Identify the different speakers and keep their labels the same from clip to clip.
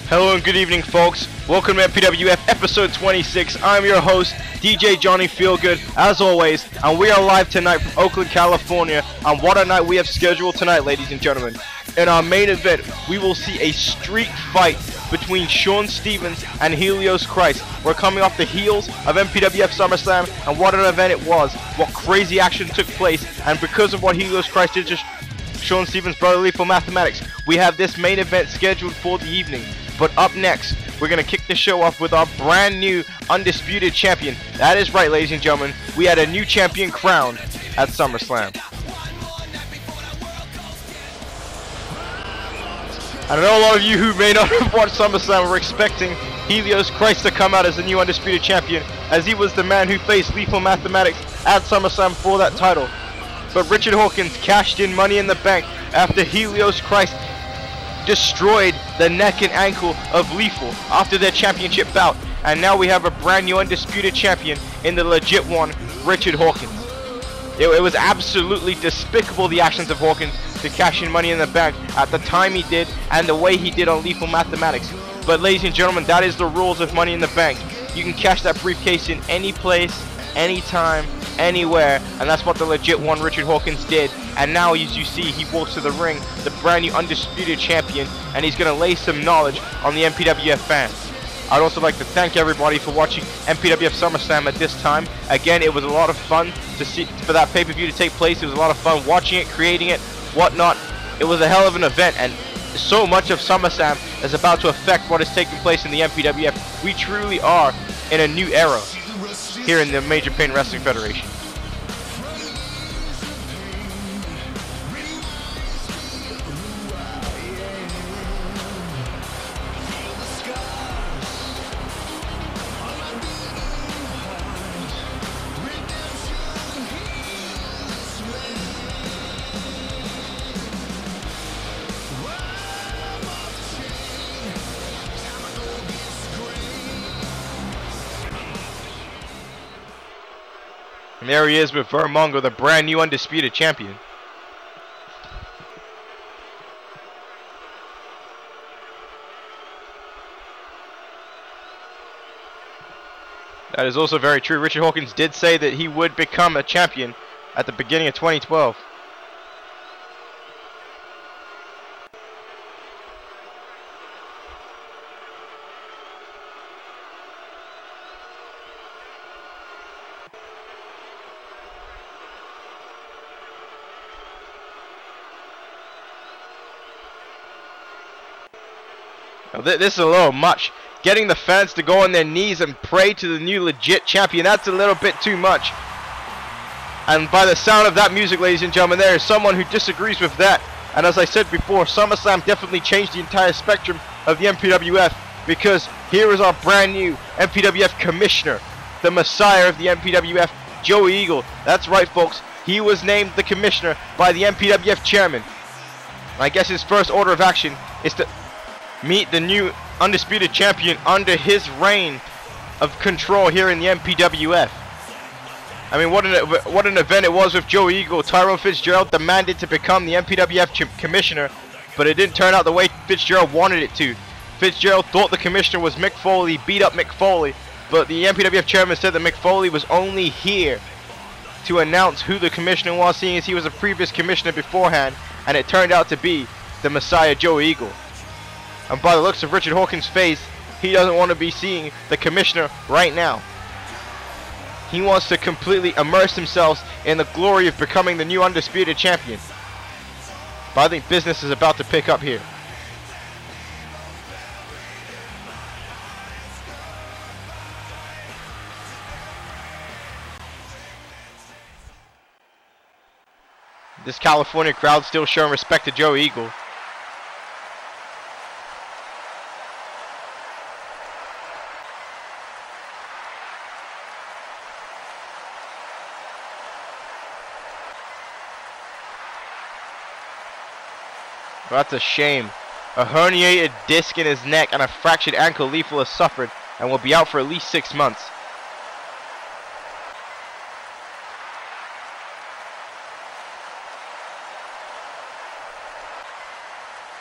Speaker 1: Hello and good evening, folks. Welcome to MPWF episode 26. I'm your host, DJ Johnny Feelgood, as always, and we are live tonight from Oakland, California. And what a night we have scheduled tonight, ladies and gentlemen. In our main event, we will see a street fight between Shawn Stevens and Helios Christ. We're coming off the heels of MPWF Summer Slam, and what an event it was. What crazy action took place, and because of what Helios Christ did to Shawn Stevens' brother Lethal Mathematics, we have this main event scheduled for the evening. But up next, we're going to kick the show off with our brand new Undisputed Champion. That is right, ladies and gentlemen. We had a new champion crowned at Summer Slam. I know a lot of you who may not have watched Summer Slam were expecting Helios Christ to come out as the new Undisputed Champion, as he was the man who faced Lethal Mathematics at Summer Slam for that title. But Richard Hawkins cashed in Money in the Bank after Helios Christ destroyed the neck and ankle of Lethal after their championship bout, and now we have a brand new Undisputed Champion in the legit one, Richard Hawkins. It was absolutely despicable, the actions of Hawkins to cash in Money in the Bank at the time he did and the way he did on Lethal Mathematics. But ladies and gentlemen, that is the rules of Money in the Bank. You can cash that briefcase in any place, anytime, anywhere, and that's what the legit one Richard Hawkins did. And now, as you see, he walks to the ring, the brand new Undisputed Champion, and he's going to lay some knowledge on the MPWF fans. I'd also like to thank everybody for watching MPWF Summer Slam at this time. Again, it was a lot of fun to see for that pay-per-view to take place. It was a lot of fun watching it, creating it, whatnot. It was a hell of an event, and so much of Summer Slam is about to affect what is taking place in the MPWF. We truly are in a new era here in the Major Pain Wrestling Federation. And there he is with Vermongo, the brand new Undisputed Champion. That is also very true. Richard Hawkins did say that he would become a champion at the beginning of 2012. Now, this is a little much. Getting the fans to go on their knees and pray to the new legit champion, that's a little bit too much. And by the sound of that music, ladies and gentlemen, there is someone who disagrees with that. And as I said before, SummerSlam definitely changed the entire spectrum of the MPWF, because here is our brand new MPWF Commissioner, the Messiah of the MPWF, Joey Eagle. That's right, folks. He was named the Commissioner by the MPWF Chairman. I guess his first order of action is to meet the new Undisputed Champion under his reign of control here in the MPWF. I mean, what an event it was with Joey Eagle. Tyrone Fitzgerald demanded to become the MPWF Commissioner, but it didn't turn out the way Fitzgerald wanted it to. Fitzgerald thought the Commissioner was Mick Foley, beat up Mick Foley, but the MPWF Chairman said that Mick Foley was only here to announce who the Commissioner was, seeing as he was a previous Commissioner beforehand, and it turned out to be the Messiah, Joey Eagle. And by the looks of Richard Hawkins' face, he doesn't want to be seeing the Commissioner right now. He wants to completely immerse himself in the glory of becoming the new Undisputed Champion. But I think business is about to pick up here. This California crowd still showing respect to Joey Eagle. Well, that's a shame. A herniated disc in his neck and a fractured ankle Lethal has suffered and will be out for at least 6 months.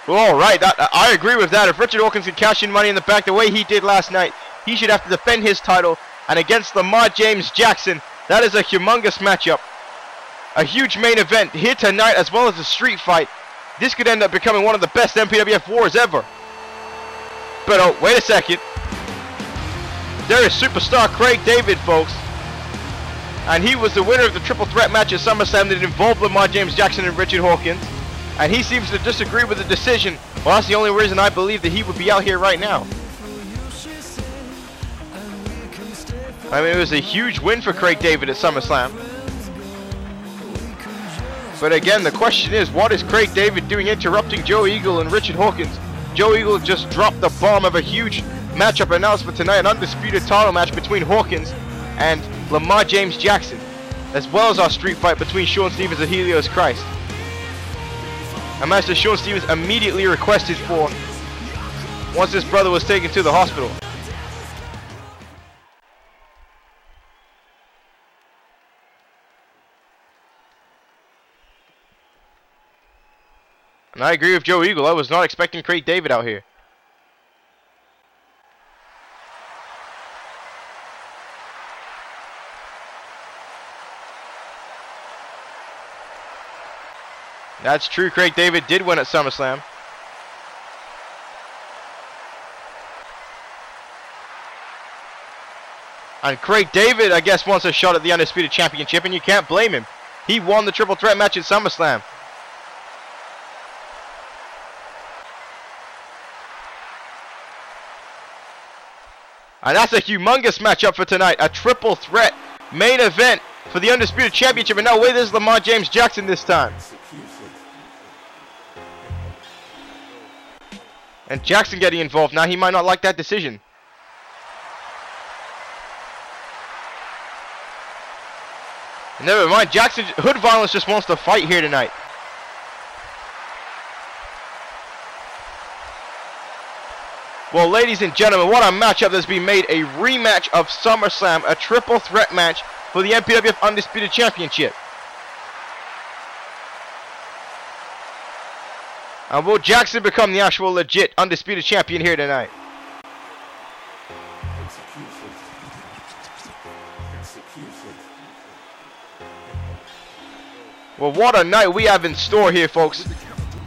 Speaker 1: Well, all right, I agree with that. If Richard Hawkins can cash in Money in the Bank the way he did last night, he should have to defend his title. And against Lamar James Jackson, that is a humongous matchup. A huge main event here tonight, as well as a street fight. This could end up becoming one of the best MPWF wars ever. But oh, wait a second. There is superstar Craig David, folks. And he was the winner of the triple threat match at Summer Slam that involved Lamar James Jackson and Richard Hawkins. And he seems to disagree with the decision. Well, that's the only reason I believe that he would be out here right now. I mean, it was a huge win for Craig David at Summer Slam. But again, the question is, what is Craig David doing interrupting Joe Eagle and Richard Hawkins? Joe Eagle just dropped the bomb of a huge matchup announcement tonight, an undisputed title match between Hawkins and Lamar James Jackson, as well as our street fight between Sean Stevens and Helios Christ. A match that Sean Stevens immediately requested for once his brother was taken to the hospital. And I agree with Joe Eagle. I was not expecting Craig David out here. That's true. Craig David did win at SummerSlam. And Craig David, I guess, wants a shot at the Undisputed Championship, and you can't blame him. He won the triple threat match at SummerSlam. And that's a humongous matchup for tonight. A triple threat main event for the Undisputed Championship. And now wait, this is Lamar James Jackson this time. And Jackson getting involved now. He might not like that decision. And never mind, Jackson, Hood Violence just wants to fight here tonight. Well, ladies and gentlemen, what a matchup that's been made. A rematch of SummerSlam, a triple threat match for the MPWF Undisputed Championship. And will Jackson become the actual legit Undisputed Champion here tonight? Well, what a night we have in store here, folks.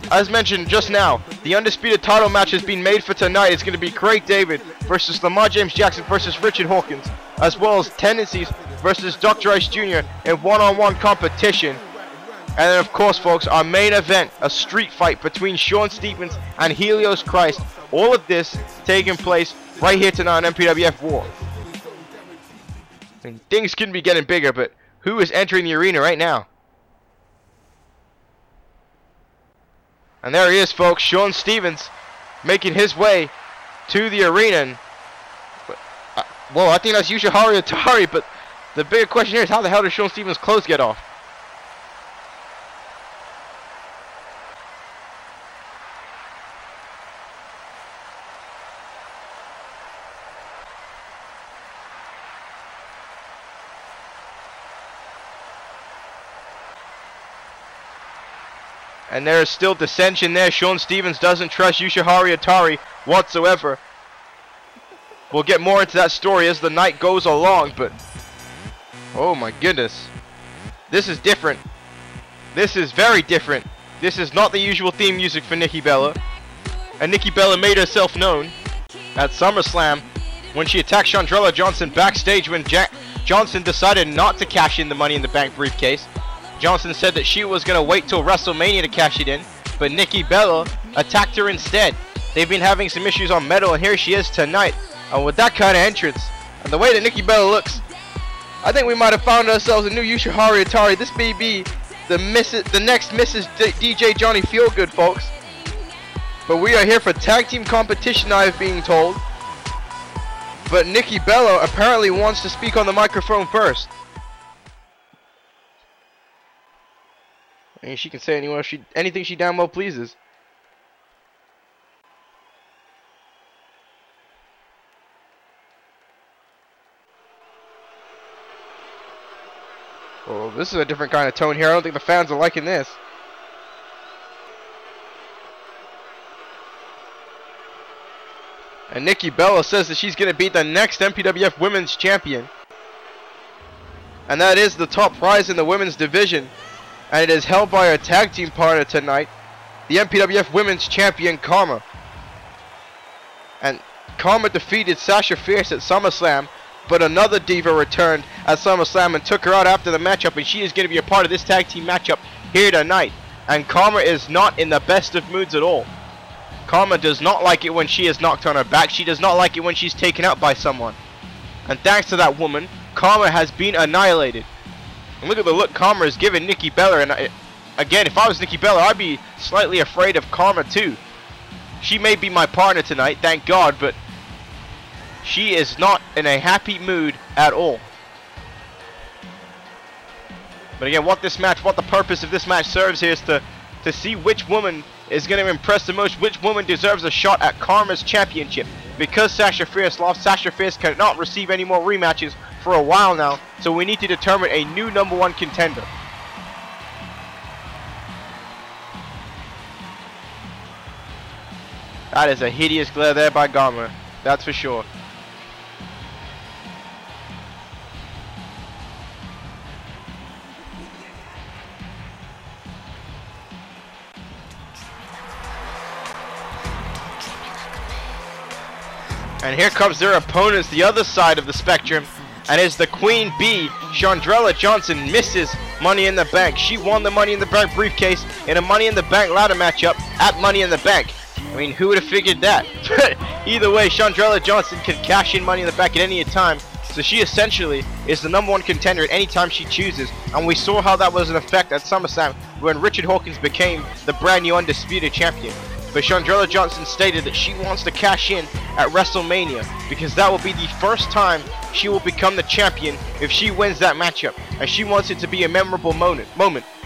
Speaker 1: As mentioned just now, the Undisputed title match has been made for tonight. It's going to be Craig David versus Lamar James Jackson versus Richard Hawkins, as well as Tendencies versus Dr. Ice Jr. in one-on-one competition. And then, of course, folks, our main event, a street fight between Sean Stevens and Helios Christ. All of this taking place right here tonight on MPWF WAR. And things couldn't be getting bigger, but who is entering the arena right now? And there he is, folks, Sean Stevens making his way to the arena. Well, I think that's Yoshihari Atari, but the bigger question here is how the hell does Sean Stevens' clothes get off? And there is still dissension there. Sean Stevens doesn't trust Yoshihari Atari whatsoever. We'll get more into that story as the night goes along, but oh my goodness. This is different. This is very different. This is not the usual theme music for Nikki Bella. And Nikki Bella made herself known at SummerSlam when she attacked Chandrella Johnson backstage when Johnson decided not to cash in the Money in the Bank briefcase. Johnson said that she was going to wait till WrestleMania to cash it in, but Nikki Bella attacked her instead. They've been having some issues on Metal, and here she is tonight. And with that kind of entrance, and the way that Nikki Bella looks, I think we might have found ourselves a new Yoshihari Atari. This may be the next Mrs. DJ Johnny Feelgood, folks. But we are here for tag team competition, I have been told. But Nikki Bella apparently wants to speak on the microphone first. I mean, she can say anything she damn well pleases. Oh, this is a different kind of tone here. I don't think the fans are liking this. And Nikki Bella says that she's going to be the next MPWF Women's Champion. And that is the top prize in the women's division. And it is held by her tag team partner tonight, the MPWF Women's Champion, Karma. And Karma defeated Sasha Fierce at SummerSlam, but another diva returned at SummerSlam and took her out after the matchup, and she is going to be a part of this tag team matchup here tonight. And Karma is not in the best of moods at all. Karma does not like it when she is knocked on her back. She does not like it when she's taken out by someone. And thanks to that woman, Karma has been annihilated. And look at the look Karma is giving Nikki Bella. And again, if I was Nikki Bella, I'd be slightly afraid of Karma too. She may be my partner tonight, thank God, but she is not in a happy mood at all. But again, what the purpose of this match serves here is to see which woman is going to impress the most, which woman deserves a shot at Karma's championship. Because Sasha Fierce lost, Sasha Fierce cannot receive any more rematches for a while now, so we need to determine a new #1 contender. That is a hideous glare there by Karma, that's for sure. And here comes their opponents, the other side of the spectrum, and is the Queen Bee. Chandrella Johnson misses Money in the Bank. She won the Money in the Bank briefcase in a Money in the Bank ladder matchup at Money in the Bank. I mean, who would have figured that? Either way, Chandrella Johnson can cash in Money in the Bank at any time, so she essentially is the #1 contender at any time she chooses. And we saw how that was in effect at SummerSlam when Richard Hawkins became the brand new Undisputed Champion. But Chandrella Johnson stated that she wants to cash in at WrestleMania because that will be the first time she will become the champion if she wins that matchup. And she wants it to be a memorable moment.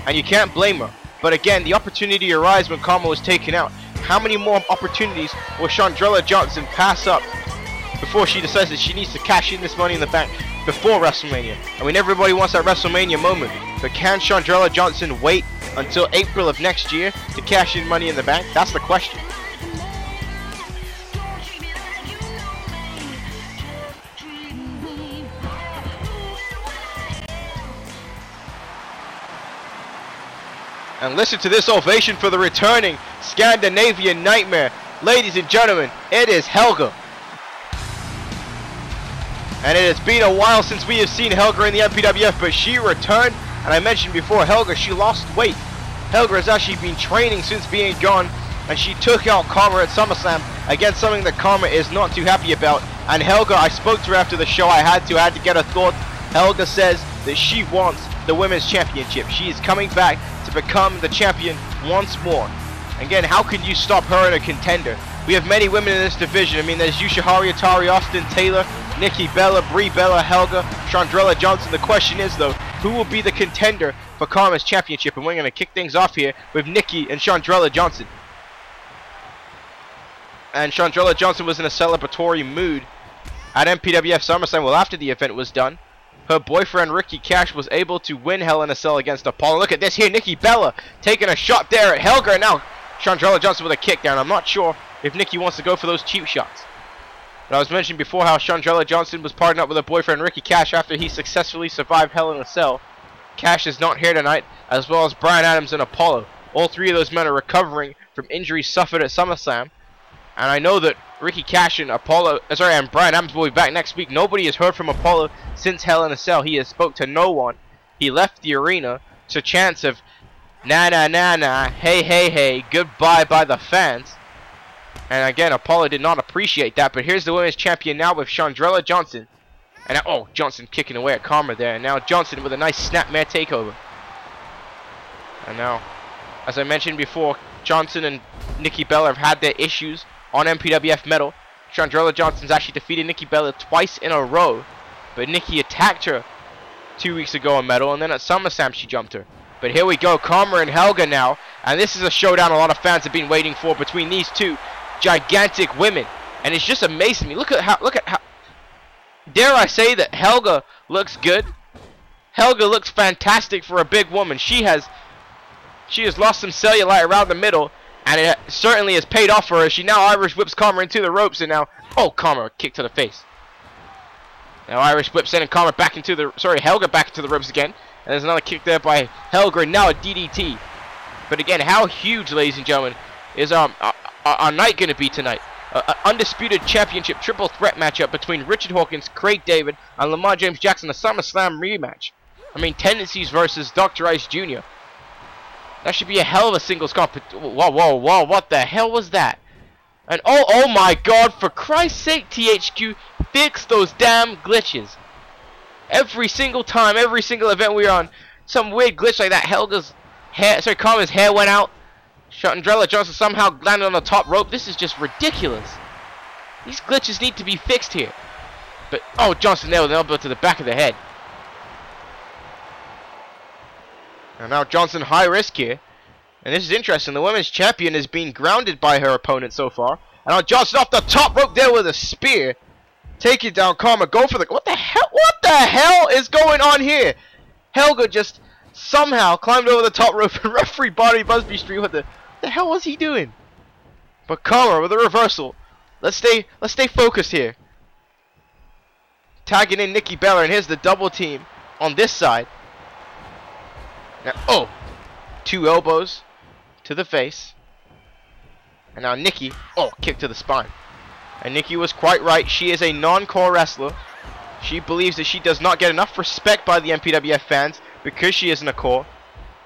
Speaker 1: And you can't blame her. But again, the opportunity arose when Karma was taken out. How many more opportunities will Chandrella Johnson pass up before she decides that she needs to cash in this Money in the Bank before WrestleMania? I mean, everybody wants that WrestleMania moment. But can Chandrella Johnson wait until April of next year to cash in Money in the Bank? That's the question. And listen to this ovation for the returning Scandinavian Nightmare. Ladies and gentlemen, it is Helga. And it has been a while since we have seen Helga in the MPWF, but she returned. And I mentioned before, Helga, she lost weight. Helga has actually been training since being gone, and she took out Karma at SummerSlam. Again, something that Karma is not too happy about. And Helga, I spoke to her after the show. I had to get her thoughts. Helga says that she wants the Women's Championship. She is coming back to become the champion once more. Again, how can you stop her in a contender? We have many women in this division. I mean, there's Yusha Hari, Atari, Austin Taylor, Nikki Bella, Brie Bella, Helga, Chandrella Johnson. The question is, though, who will be the contender for Karma's championship? And we're going to kick things off here with Nikki and Chandrella Johnson. And Chandrella Johnson was in a celebratory mood at MPWF Summer Slam. Well, after the event was done, her boyfriend Ricky Cash was able to win Hell in a Cell against Apollo. Look at this here, Nikki Bella taking a shot there at Helga. And now Chandrella Johnson with a kick down. I'm not sure if Nikki wants to go for those cheap shots. But I was mentioning before how Chandrella Johnson was partnered up with her boyfriend Ricky Cash after he successfully survived Hell in a Cell. Cash is not here tonight, as well as Brian Adams and Apollo. All three of those men are recovering from injuries suffered at SummerSlam. And I know that Ricky Cash and and Brian Adams will be back next week. Nobody has heard from Apollo since Hell in a Cell. He has spoke to no one. He left the arena to chants of na na na na, hey hey hey, goodbye by the fans. And again, Apollo did not appreciate that. But here's the women's champion now with Chandrella Johnson. And now, Johnson kicking away at Karma there. And now Johnson with a nice snapmare takeover. And now, as I mentioned before, Johnson and Nikki Bella have had their issues on MPWF Metal. Chandrella Johnson's actually defeated Nikki Bella twice in a row. But Nikki attacked her 2 weeks ago on Metal. And then at SummerSlam she jumped her. But here we go, Karma and Helga now. And this is a showdown a lot of fans have been waiting for between these two gigantic women. And it's just amazing me. Look at how dare I say that Helga looks good. Helga looks fantastic for a big woman. She has lost some cellulite around the middle, And it certainly has paid off for her. She now Irish whips Karma into the ropes, and now, oh, Karma, kick to the face. Now Irish whip sending Karma back into the, Helga back into the ropes again. And there's another kick there by Helga, and now a DDT. But again, how huge, ladies and gentlemen, is our night going to be tonight? Undisputed Championship triple threat matchup between Richard Hawkins, Craig David, and Lamar James Jackson, a Summer Slam rematch. I mean, Tendencies versus Dr. Ice Jr. That should be a hell of a singles competition. Whoa, whoa, whoa, what the hell was that? And oh my god, for Christ's sake, THQ, fix those damn glitches. Every single time, every single event we're on, some weird glitch like that. Karma's hair went out. Chandrella Johnson somehow landed on the top rope. This is just ridiculous. These glitches need to be fixed here. But, oh, Johnson nailed an elbow to the back of the head. And now Johnson high risk here. And this is interesting. The women's champion is being grounded by her opponent so far. And now Johnson off the top rope there with a spear. Take it down, Karma. Go for the... What the hell? What the hell is going on here? Helga just somehow climbed over the top rope and referee Bobby Busby Street. What the hell was he doing? But Karma with a reversal. Let's stay focused here. Tagging in Nikki Bella, and here's the double team on this side. Now, oh, 2 elbows to the face. And now Nikki, oh, kick to the spine. And Nikki was quite right. She is a non-core wrestler. She believes that she does not get enough respect by the MPWF fans because she isn't a core.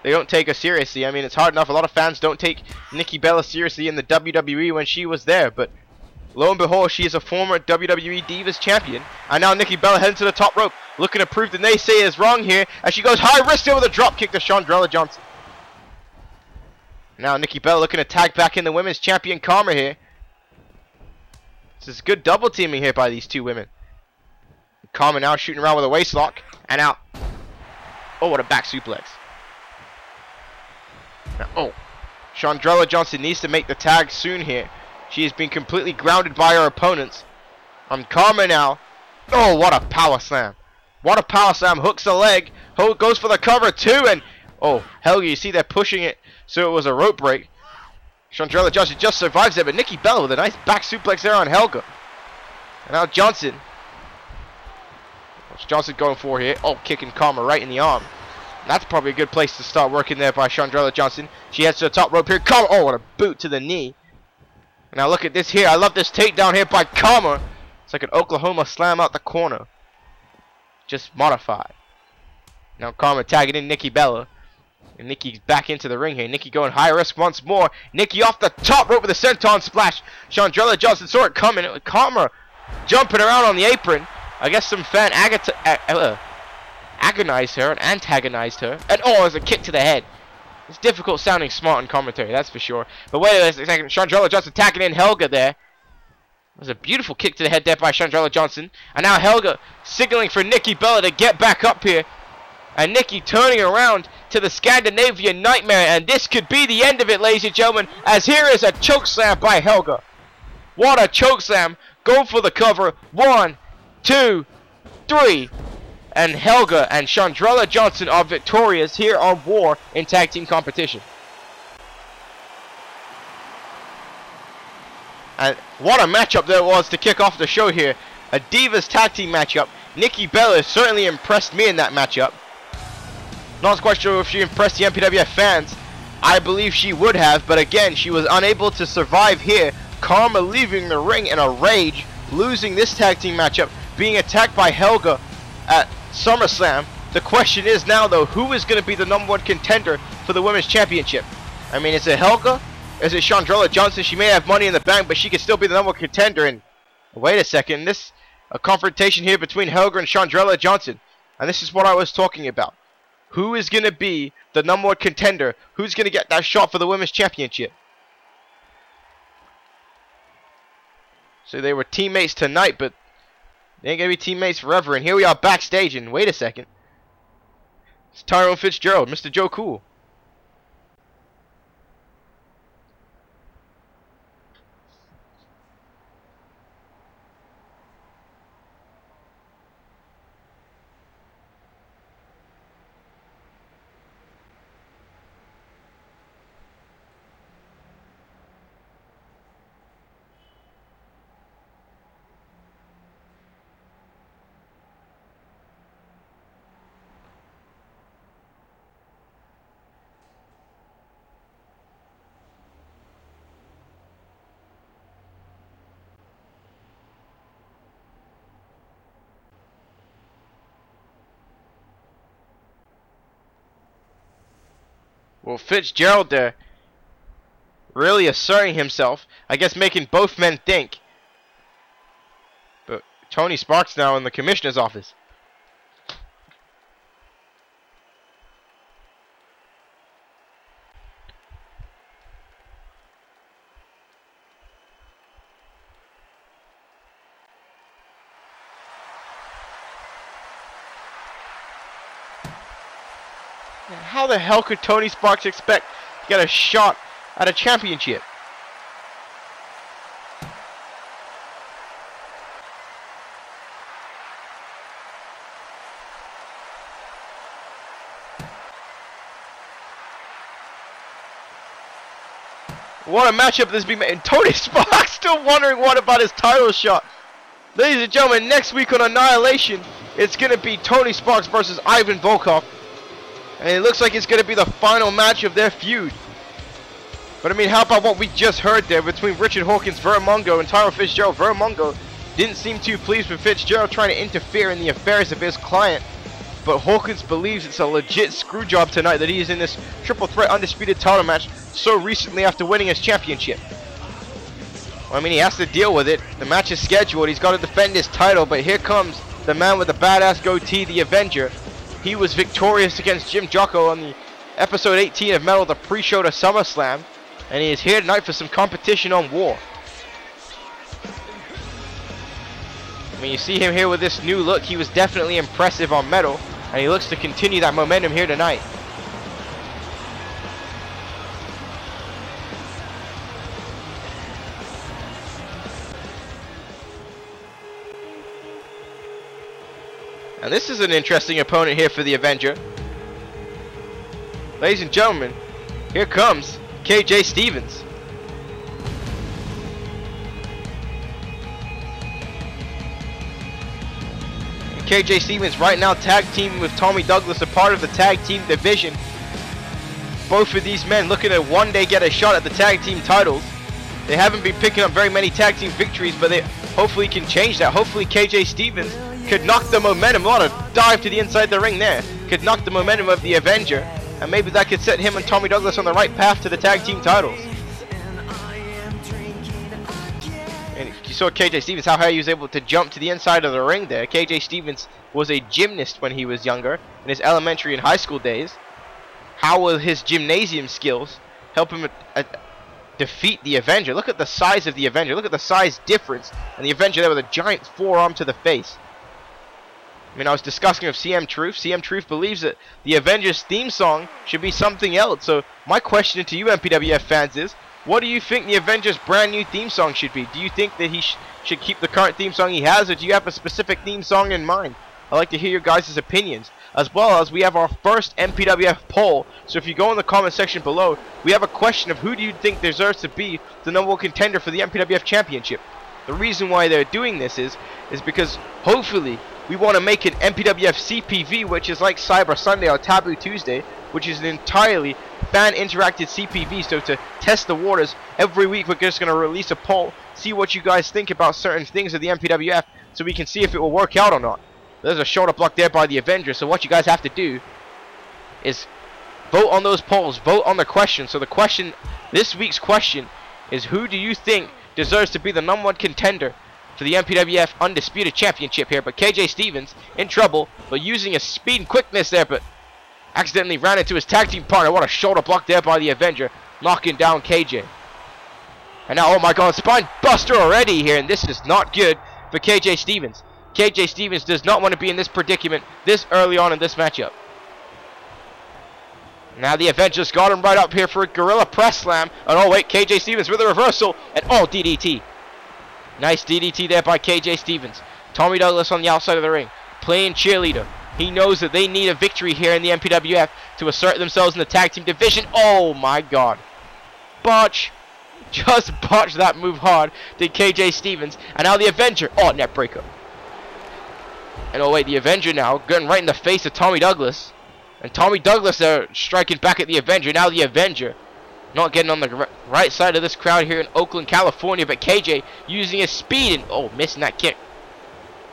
Speaker 1: They don't take her seriously. I mean, it's hard enough. A lot of fans don't take Nikki Bella seriously in the WWE when she was there. But lo and behold, she is a former WWE Divas champion. And now Nikki Bella heading to the top rope, looking to prove the naysayers wrong here. As she goes high risk there with a drop kick to Chandrella Johnson. Now Nikki Bella looking to tag back in the women's champion Karma here. This is good double teaming here by these two women. Karma now shooting around with a waist lock. And out. Oh, what a back suplex. Now, oh. Chandrella Johnson needs to make the tag soon here. She has been completely grounded by her opponents. Karma now. Oh, what a power slam. What a power slam. Hooks the leg. Goes for the cover too. And, oh, Helga, you see they're pushing it. So it was a rope break. Chandrella Johnson just survives there, but Nikki Bella with a nice back suplex there on Helga. And now Johnson. What's Johnson going for here? Oh, kicking Karma right in the arm. And that's probably a good place to start working there by Chandrella Johnson. She heads to the top rope here. Karma, oh, what a boot to the knee. And now look at this here. I love this takedown here by Karma. It's like an Oklahoma slam out the corner. Just modified. Now Karma tagging in Nikki Bella. And Nikki's back into the ring here. Nikki going high risk once more. Nikki off the top rope with a senton splash. Chandrella Johnson saw it coming. Karma jumping around on the apron. I guess some fan agonized her and antagonized her. And oh, there's a kick to the head. It's difficult sounding smart in commentary, that's for sure. But wait a second. Chandrella Johnson tagging in Helga there. There's a beautiful kick to the head there by Chandrella Johnson. And now Helga signaling for Nikki Bella to get back up here. And Nikki turning around to the Scandinavian Nightmare. And this could be the end of it, ladies and gentlemen. As here is a chokeslam by Helga. What a chokeslam. Go for the cover. 1, 2, 3. And Helga and Chandrella Johnson are victorious here on WAR in tag team competition. And what a matchup there was to kick off the show here. A Divas tag team matchup. Nikki Bella certainly impressed me in that matchup. Not quite sure if she impressed the MPWF fans. I believe she would have, but again, she was unable to survive here. Karma leaving the ring in a rage, losing this tag team matchup, being attacked by Helga at Summer Slam. The question is now, though, who is going to be the #1 contender for the Women's Championship? I mean, is it Helga? Is it Chandrella Johnson? She may have money in the bank, but she could still be the #1 contender. And wait a second, a confrontation here between Helga and Chandrella Johnson. And this is what I was talking about. Who is going to be the #1 contender? Who's going to get that shot for the Women's Championship? So they were teammates tonight, but they ain't going to be teammates forever. And here we are backstage, and wait a second. It's Tyrone Fitzgerald, Mr. Joe Cool. Well, Fitzgerald there really asserting himself. I guess making both men think. But Tony Sparks now in the commissioner's office. How the hell could Tony Sparks expect to get a shot at a championship? What a matchup this be made. And Tony Sparks still wondering what about his title shot. Ladies and gentlemen, next week on Annihilation, it's going to be Tony Sparks versus Ivan Volkov. And it looks like it's going to be the final match of their feud. But I mean, how about what we just heard there between Richard Hawkins, Vermongo, and Tyron Fitzgerald? Vermongo didn't seem too pleased with Fitzgerald trying to interfere in the affairs of his client. But Hawkins believes it's a legit screw job tonight that he is in this triple threat undisputed title match so recently after winning his championship. Well, I mean, he has to deal with it. The match is scheduled. He's got to defend his title. But here comes the man with the badass goatee, the Avenger. He was victorious against Jim Jocko on the episode 18 of Metal, the pre-show to Summer Slam, and he is here tonight for some competition on War. I mean, you see him here with this new look. He was definitely impressive on Metal, and he looks to continue that momentum here tonight. And this is an interesting opponent here for the Avenger. Ladies and gentlemen, here comes KJ Stevens. And KJ Stevens right now tag teaming with Tommy Douglas, a part of the tag team division. Both of these men looking to one day get a shot at the tag team titles. They haven't been picking up very many tag team victories, but they hopefully can change that. Hopefully KJ Stevens could knock the momentum. A lot of dive to the inside the ring there. Could knock the momentum of the Avenger. And maybe that could set him and Tommy Douglas on the right path to the tag team titles. And you saw KJ Stevens, how he was able to jump to the inside of the ring there. KJ Stevens was a gymnast when he was younger, in his elementary and high school days. How will his gymnasium skills help him defeat the Avenger? Look at the size of the Avenger. Look at the size difference. And the Avenger there with a giant forearm to the face. I mean, I was discussing with CM Truth. CM Truth believes that the Avengers theme song should be something else. So my question to you MPWF fans is, what do you think the Avengers brand new theme song should be? Do you think that he should keep the current theme song he has, or do you have a specific theme song in mind? I'd like to hear your guys' opinions. As well as we have our first MPWF poll. So if you go in the comment section below, we have a question of who do you think deserves to be the #1 contender for the MPWF Championship. The reason why they're doing this is because hopefully we want to make an MPWF CPV, which is like Cyber Sunday or Taboo Tuesday, which is an entirely fan-interacted CPV. So to test the waters, every week we're just going to release a poll, see what you guys think about certain things of the MPWF, so we can see if it will work out or not. There's a shoulder block there by the Avenger, so what you guys have to do is vote on those polls, vote on the question. So the question, this week's question, is who do you think deserves to be the #1 contender for the MPWF Undisputed Championship here? But KJ Stevens in trouble, but using his speed and quickness there, but accidentally ran into his tag team partner. What a shoulder block there by the Avenger, knocking down KJ. And now, oh my god, spine buster already here, and this is not good for KJ Stevens. KJ Stevens does not want to be in this predicament this early on in this matchup. Now the Avengers got him right up here for a gorilla press slam. And oh wait, KJ Stevens with a reversal, and oh, DDT. Nice DDT there by KJ Stevens. Tommy Douglas on the outside of the ring, playing cheerleader. He knows that they need a victory here in the MPWF to assert themselves in the tag team division. Oh my god. Botch. Just botched that move hard, did KJ Stevens. And now the Avenger. Oh, net breaker. And oh wait, the Avenger now getting right in the face of Tommy Douglas. And Tommy Douglas there striking back at the Avenger. Now the Avenger not getting on the right side of this crowd here in Oakland, California. But KJ using his speed and oh, missing that kick.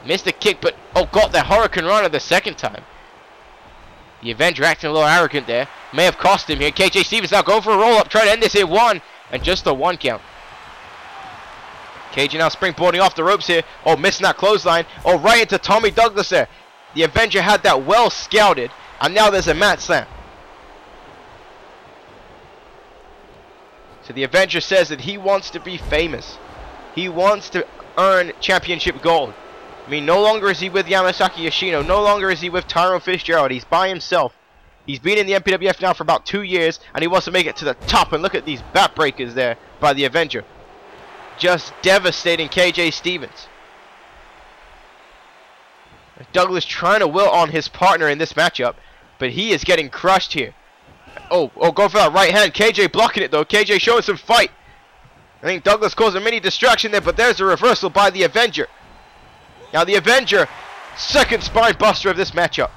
Speaker 1: Missed the kick, but oh, got the Hurricane Runner the second time. The Avenger acting a little arrogant there. May have cost him here. KJ Stevens now going for a roll-up. Trying to end this here. 1. And just a 1 count. KJ now springboarding off the ropes here. Oh, missing that clothesline. Oh, right into Tommy Douglas there. The Avenger had that well scouted. And now there's a mat slam. So the Avenger says that he wants to be famous. He wants to earn championship gold. I mean, no longer is he with Yamasaki Yoshino. No longer is he with Tyrone Fitzgerald. He's by himself. He's been in the MPWF now for about 2 years. And he wants to make it to the top. And look at these backbreakers there by the Avenger. Just devastating KJ Stevens. Douglas trying to will on his partner in this matchup. But he is getting crushed here. Oh, go for that right hand. KJ blocking it though. KJ showing some fight. I think Douglas caused a mini distraction there, but there's a reversal by the Avenger. Now the Avenger, second spine buster of this matchup.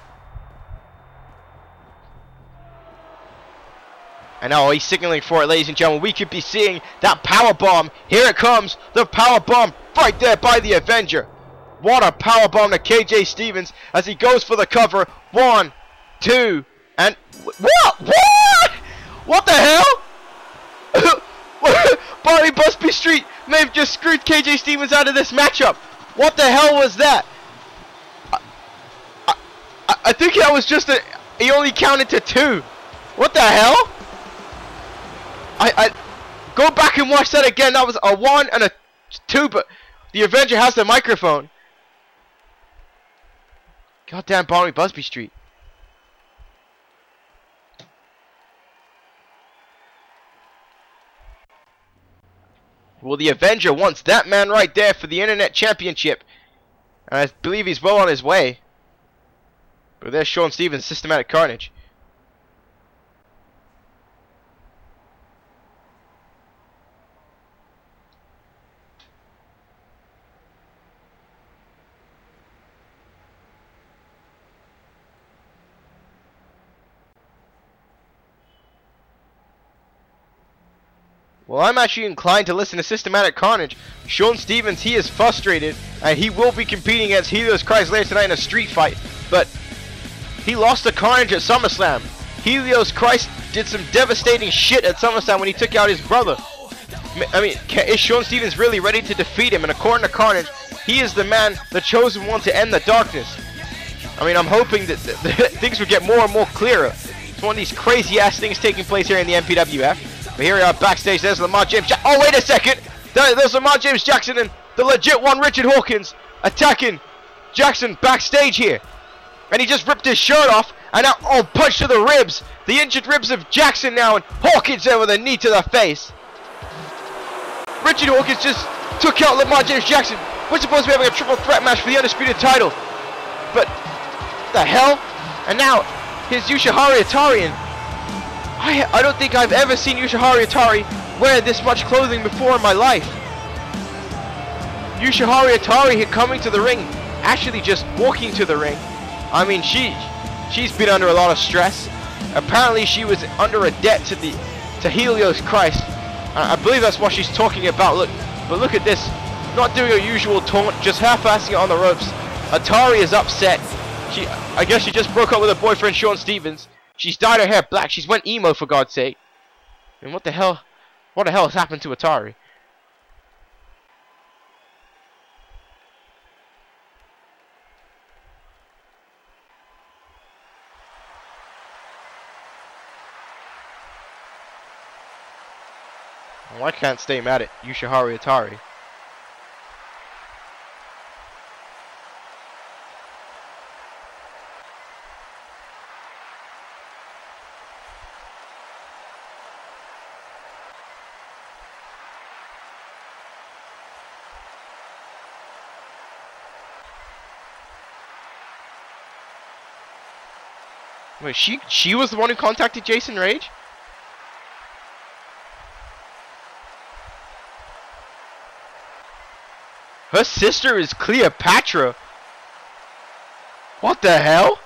Speaker 1: And now he's signaling for it, ladies and gentlemen. We could be seeing that power bomb. Here it comes, the power bomb right there by the Avenger. What a power bomb to KJ Stevens as he goes for the cover. 1, 2, and what? What the hell? Barry Busby Street may have just screwed KJ Stevens out of this matchup. What the hell was that? I think that was just he only counted to 2. What the hell? I go back and watch that again. That was a 1 and a 2, but the Avenger has the microphone. Goddamn Barry Busby Street. Well, the Avenger wants that man right there for the Internet Championship. And I believe he's well on his way. But there's Sean Stevens' systematic carnage. Well, I'm actually inclined to listen to Systematic Carnage. Sean Stevens, he is frustrated, and he will be competing against Helios Christ later tonight in a street fight. But he lost to Carnage at SummerSlam. Helios Christ did some devastating shit at SummerSlam when he took out his brother. I mean, is Sean Stevens really ready to defeat him? And according to Carnage, he is the man, the chosen one to end the darkness. I mean, I'm hoping that things will get more and more clearer. It's one of these crazy-ass things taking place here in the MPWF. But here we are backstage. There's Lamar James. Oh, wait a second. There's Lamar James Jackson and the legit one, Richard Hawkins, attacking Jackson backstage here. And he just ripped his shirt off. And now, oh, punch to the ribs. The injured ribs of Jackson now. And Hawkins there with a knee to the face. Richard Hawkins just took out Lamar James Jackson. We're supposed to be having a triple threat match for the Undisputed title. But, the hell? And now, here's Yoshihari Atari. I don't think I've ever seen Yoshihari Atari wear this much clothing before in my life. Yoshihari Atari here coming to the ring, actually just walking to the ring. I mean, she's been under a lot of stress. Apparently she was under a debt to Helios Christ. I believe that's what she's talking about. Look at this. Not doing her usual taunt, just half-assing it on the ropes. Atari is upset. I guess she just broke up with her boyfriend Sean Stevens. She's dyed her hair black. She's went emo, for God's sake. And what the hell has happened to Atari? Well, I can't stay mad at Yoshihari Atari. Wait, she was the one who contacted Jason Rage? Her sister is Cleopatra. What the hell?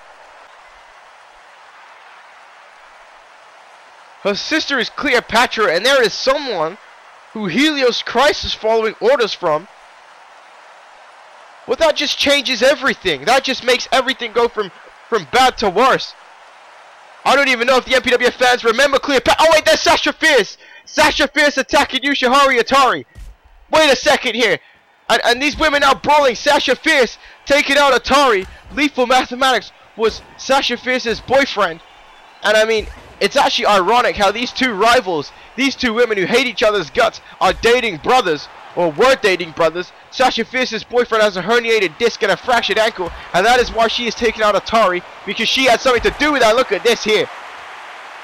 Speaker 1: Her sister is Cleopatra, and there is someone who Helios Christ is following orders from. Well, that just changes everything. That just makes everything go from bad to worse. I don't even know if the MPWF fans remember Cleopatra. Oh wait, that's Sasha Fierce. Sasha Fierce attacking Yoshiharu Atari. Wait a second here. And these women now brawling. Sasha Fierce taking out Atari. Lethal Mathematics was Sasha Fierce's boyfriend. And I mean, it's actually ironic how these two rivals, these two women who hate each other's guts, are dating brothers, or were dating brothers. Sasha Fierce's boyfriend has a herniated disc and a fractured ankle, and that is why she is taking out Atari, because she had something to do with that. Look at this here.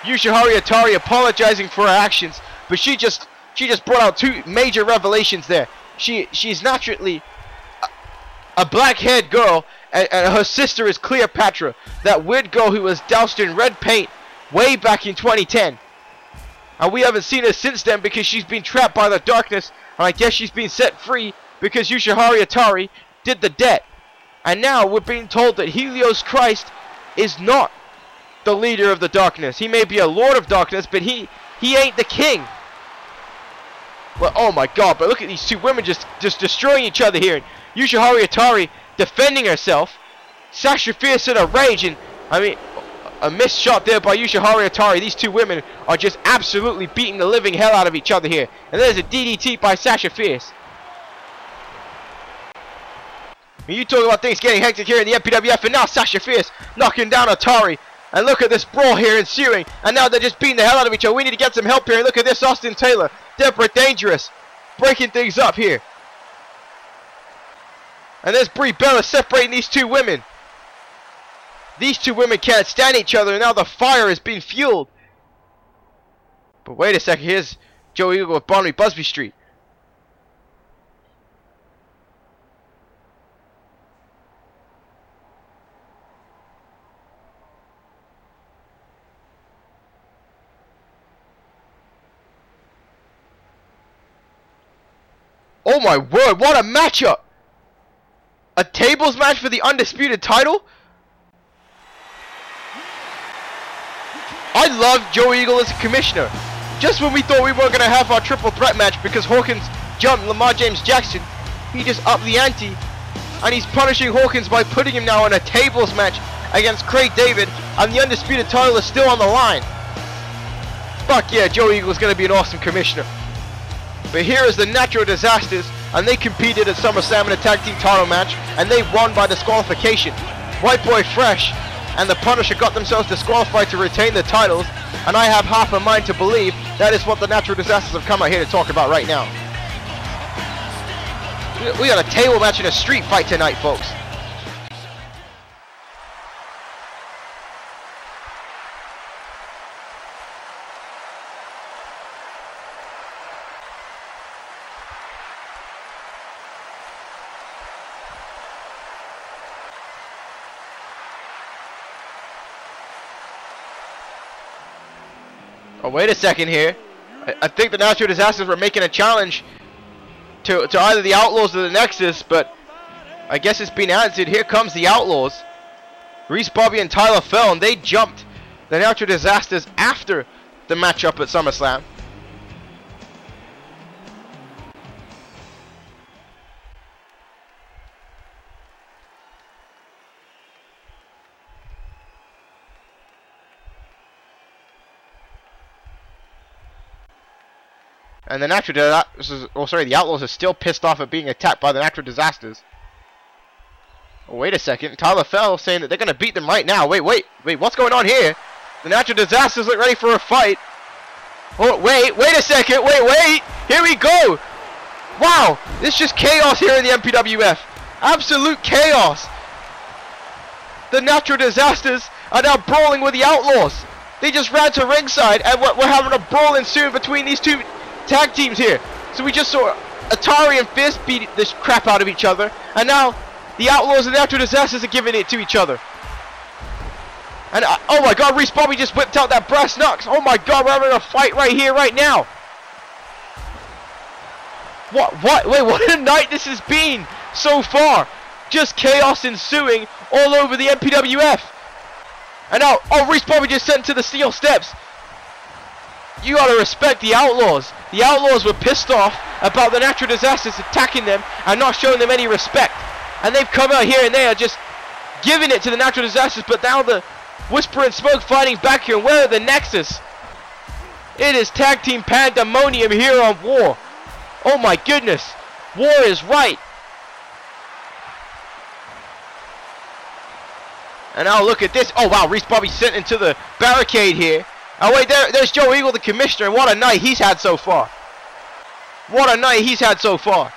Speaker 1: Yoshiharu Atari apologizing for her actions, but she just brought out two major revelations there. She's naturally a black-haired girl, and her sister is Cleopatra, that weird girl who was doused in red paint way back in 2010. And we haven't seen her since then because she's been trapped by the darkness, and I guess she's been set free because Yoshiharu Atari did the debt. And now we're being told that Helios Christ is not the leader of the darkness. He may be a lord of darkness, but he ain't the king. Well, oh my god, but look at these two women just destroying each other here. And Yoshiharu Atari defending herself. Sasha Fierce in a rage, and I mean, a missed shot there by Yoshiharu Atari. These two women are just absolutely beating the living hell out of each other here. And there's a DDT by Sasha Fierce. You talk about things getting hectic here in the MPWF, and now Sasha Fierce knocking down Atari. And look at this brawl here ensuing. And now they're just beating the hell out of each other. We need to get some help here. And look at this, Austin Taylor. Deborah Dangerous breaking things up here. And there's Brie Bella separating these two women. These two women can't stand each other, and now the fire is being fueled. But wait a second, here's Joe Eagle with Barnaby Busby Street. Oh my word, what a matchup! A tables match for the undisputed title? I love Joe Eagle as a commissioner. Just when we thought we weren't going to have our triple threat match because Hawkins jumped Lamar James Jackson, he just upped the ante, and he's punishing Hawkins by putting him now in a tables match against Craig David, and the undisputed title is still on the line. Fuck yeah, Joe Eagle is going to be an awesome commissioner. But here is the Natural Disasters, and they competed at Summer Slam in a tag team title match, and they won by disqualification. White Boy Fresh and the Punisher got themselves disqualified to retain the titles, and I have half a mind to believe that is what the Natural Disasters have come out here to talk about right now. We got a table match and a street fight tonight, folks. Oh, wait a second here. I think the Natural Disasters were making a challenge to either the Outlaws or the Nexus, but I guess it's been answered. Here comes the Outlaws. Reese Bobby and Tyler fell, and they jumped the Natural Disasters after the matchup at SummerSlam. And the the Outlaws are still pissed off at being attacked by the Natural Disasters. Oh, wait a second. Tyler fell saying that they're going to beat them right now. Wait, what's going on here? The Natural Disasters look ready for a fight. Oh, wait a second. Wait. Here we go. Wow, it's just chaos here in the MPWF. Absolute chaos. The Natural Disasters are now brawling with the Outlaws. They just ran to ringside, and we're having a brawl ensuing between these two tag teams here. So we just saw Atari and Fist beat this crap out of each other, and now the Outlaws and the Natural Disasters are giving it to each other. And oh my god, Reese Bobby just whipped out that brass knucks. Oh my god, we're having a fight right here, right now. Wait, what a night this has been so far. Just chaos ensuing all over the MPWF. And now, oh, Reese Bobby just sent to the steel steps. You gotta respect the Outlaws. The Outlaws were pissed off about the Natural Disasters attacking them and not showing them any respect. And they've come out here and they are just giving it to the Natural Disasters, but now the Whisper and Smoke fighting back here. Where are the Nexus? It is tag team pandemonium here on War. Oh my goodness. War is right. And now look at this. Oh wow, Reese Bobby sent into the barricade here. Oh wait, there's Joe Eagle, the Commissioner, and what a night he's had so far. What a night he's had so far.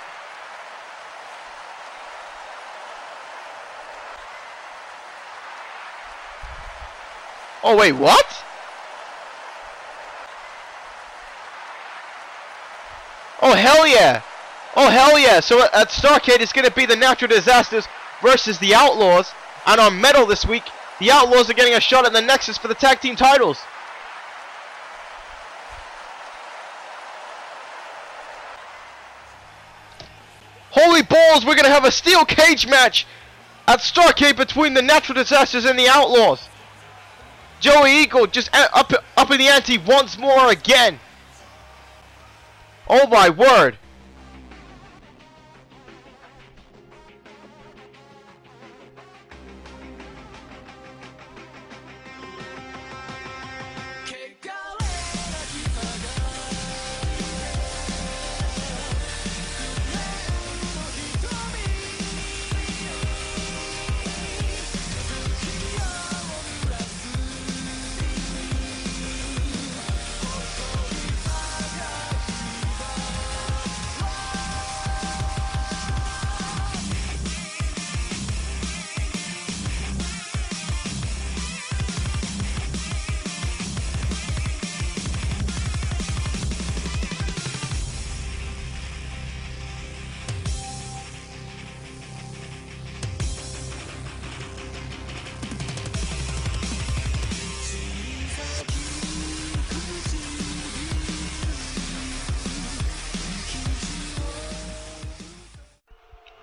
Speaker 1: Oh wait, what? Oh hell yeah. Oh hell yeah. So at Starrcade it's going to be the Natural Disasters versus the Outlaws. And on Metal this week, the Outlaws are getting a shot at the Nexus for the tag team titles. Holy balls, we're going to have a steel cage match at Starrcade between the Natural Disasters and the Outlaws. Joey Eagle just up in the ante once more again. Oh my word.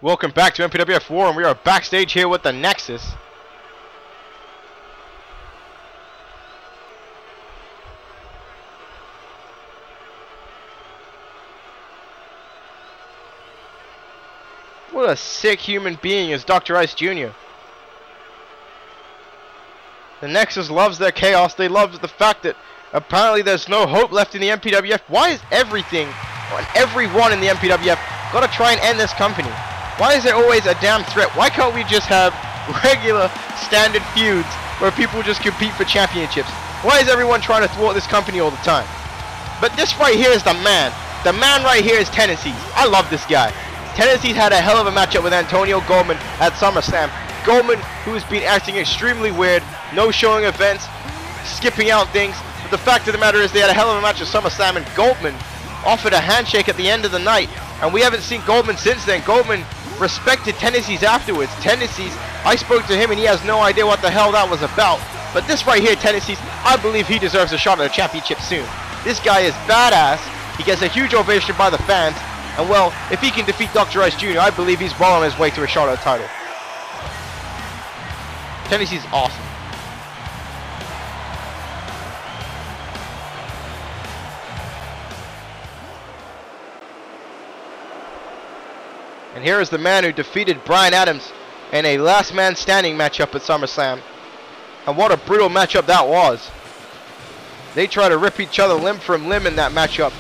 Speaker 1: Welcome back to MPWF WAR, and we are backstage here with the Nexus. What a sick human being is Dr. Ice Jr. The Nexus loves their chaos. They love the fact that apparently there's no hope left in the MPWF. Why is everything and everyone in the MPWF got to try and end this company? Why is there always a damn threat? Why can't we just have regular standard feuds where people just compete for championships? Why is everyone trying to thwart this company all the time? But this right here is the man. The man right here is Tendencies. I love this guy. Tendencies had a hell of a matchup with Antonio Goldman at Summer Slam. Goldman, who has been acting extremely weird, no showing events, skipping out things. But the fact of the matter is they had a hell of a match at Summer Slam, and Goldman offered a handshake at the end of the night. And we haven't seen Goldman since then. Goldman respected Tendencies afterwards. Tendencies, I spoke to him and he has no idea what the hell that was about. But this right here, Tendencies, I believe he deserves a shot at a championship soon. This guy is badass. He gets a huge ovation by the fans. And well, if he can defeat Dr. Ice Jr., I believe he's well on his way to a shot at a title. Tendencies is awesome. And here is the man who defeated Brian Adams in a last man standing matchup at SummerSlam. And what a brutal matchup that was. They try to rip each other limb from limb in that matchup.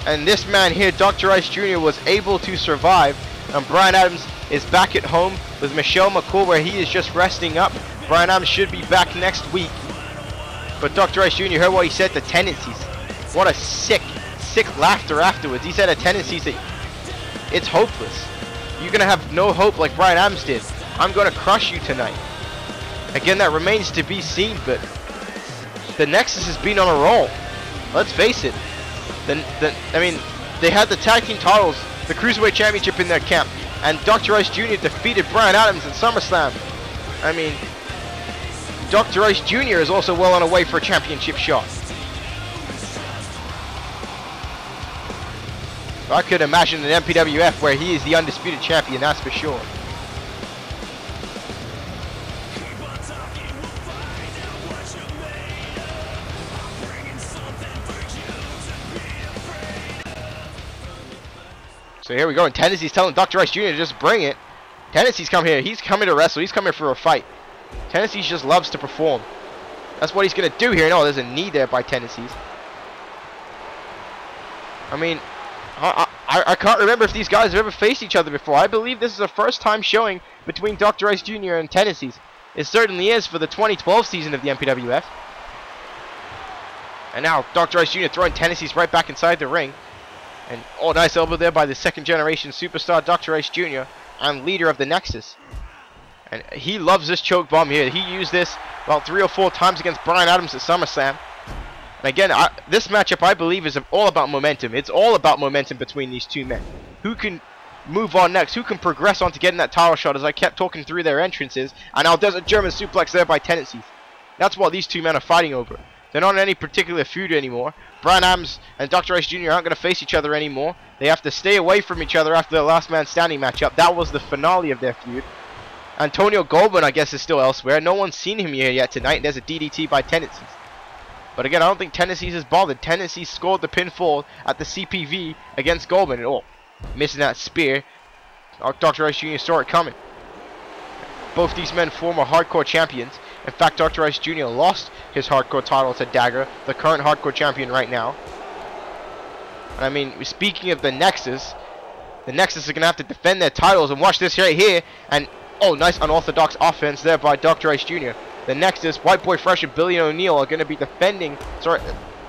Speaker 1: And this man here, Dr. Ice Jr., was able to survive. And Brian Adams is back at home with Michelle McCool, where he is just resting up. Brian Adams should be back next week. But Dr. Ice Jr. heard what he said to Tendencies. What a sick laughter afterwards. He said to Tendencies that it's hopeless. You're going to have no hope like Brian Adams did. I'm going to crush you tonight. Again, that remains to be seen, but the Nexus has been on a roll. Let's face it. I mean, they had the tag team titles, the Cruiserweight Championship in their camp, and Dr. Ice Jr. defeated Brian Adams at SummerSlam. I mean, Dr. Ice Jr. is also well on a way for a championship shot. I could imagine an MPWF where he is the Undisputed Champion, that's for sure. So here we go, and Tendencies telling Dr. Ice Jr. to just bring it. Tendencies come here. He's coming to wrestle. He's coming for a fight. Tendencies just loves to perform. That's what he's going to do here. No, there's a knee there by Tendencies. I mean, I can't remember if these guys have ever faced each other before. I believe this is a first time showing between Dr. Ice Jr. and Tendencies. It certainly is for the 2012 season of the MPWF. And now Dr. Ice Jr. throwing Tendencies right back inside the ring. And oh, nice elbow there by the second generation superstar Dr. Ice Jr. and leader of the Nexus. And he loves this choke bomb here. He used this about 3 or 4 times against Brian Adams at Summer Slam. And again, this matchup I believe is all about momentum. It's all about momentum between these two men. Who can move on next? Who can progress on to getting that title shot, as I kept talking through their entrances. And now there's a German suplex there by Tendencies. That's what these two men are fighting over. They're not in any particular feud anymore. Brian Adams and Dr. Ice Jr. aren't going to face each other anymore. They have to stay away from each other after their last man standing matchup. That was the finale of their feud. Antonio Goldman, I guess, is still elsewhere. No one's seen him here yet tonight. There's a DDT by Tendencies. But again, I don't think Tendencies is bothered. Tendencies scored the pinfall at the CPV against Goldman. And oh, missing that spear. Dr. Ice Jr. saw it coming. Both these men former hardcore champions. In fact, Dr. Ice Jr. lost his hardcore title to Dagger, the current hardcore champion right now. And I mean, speaking of the Nexus are going to have to defend their titles. And watch this right here. And oh, nice unorthodox offense there by Dr. Ice Jr. The Nexus, White Boy Fresh and Billy O'Neill are going to be defending. They're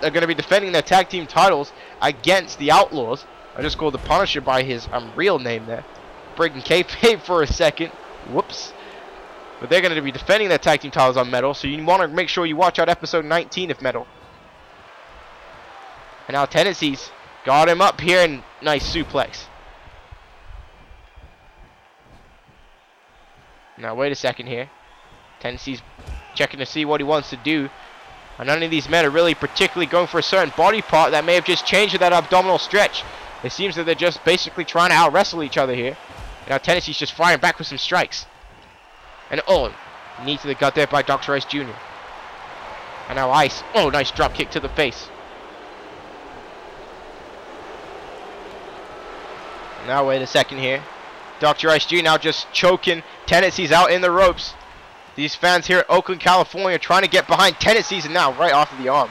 Speaker 1: going to be defending their tag team titles against the Outlaws. I just called the Punisher by his real name there. Breaking kayfabe for a second. Whoops. But they're going to be defending their tag team titles on Metal, so you want to make sure you watch out episode 19 of Metal. And now Tendencies got him up here, and nice suplex. Now wait a second here. Tendencies checking to see what he wants to do. And none of these men are really particularly going for a certain body part that may have just changed with that abdominal stretch. It seems that they're just basically trying to out-wrestle each other here. And now Tendencies just firing back with some strikes. And oh, knee to the gut there by Dr. Ice Jr. And now Ice. Oh, nice drop kick to the face. Now wait a second here. Dr. Ice Jr. now just choking Tendencies out in the ropes. These fans here at Oakland, California trying to get behind Tendencies, and now right off of the arm.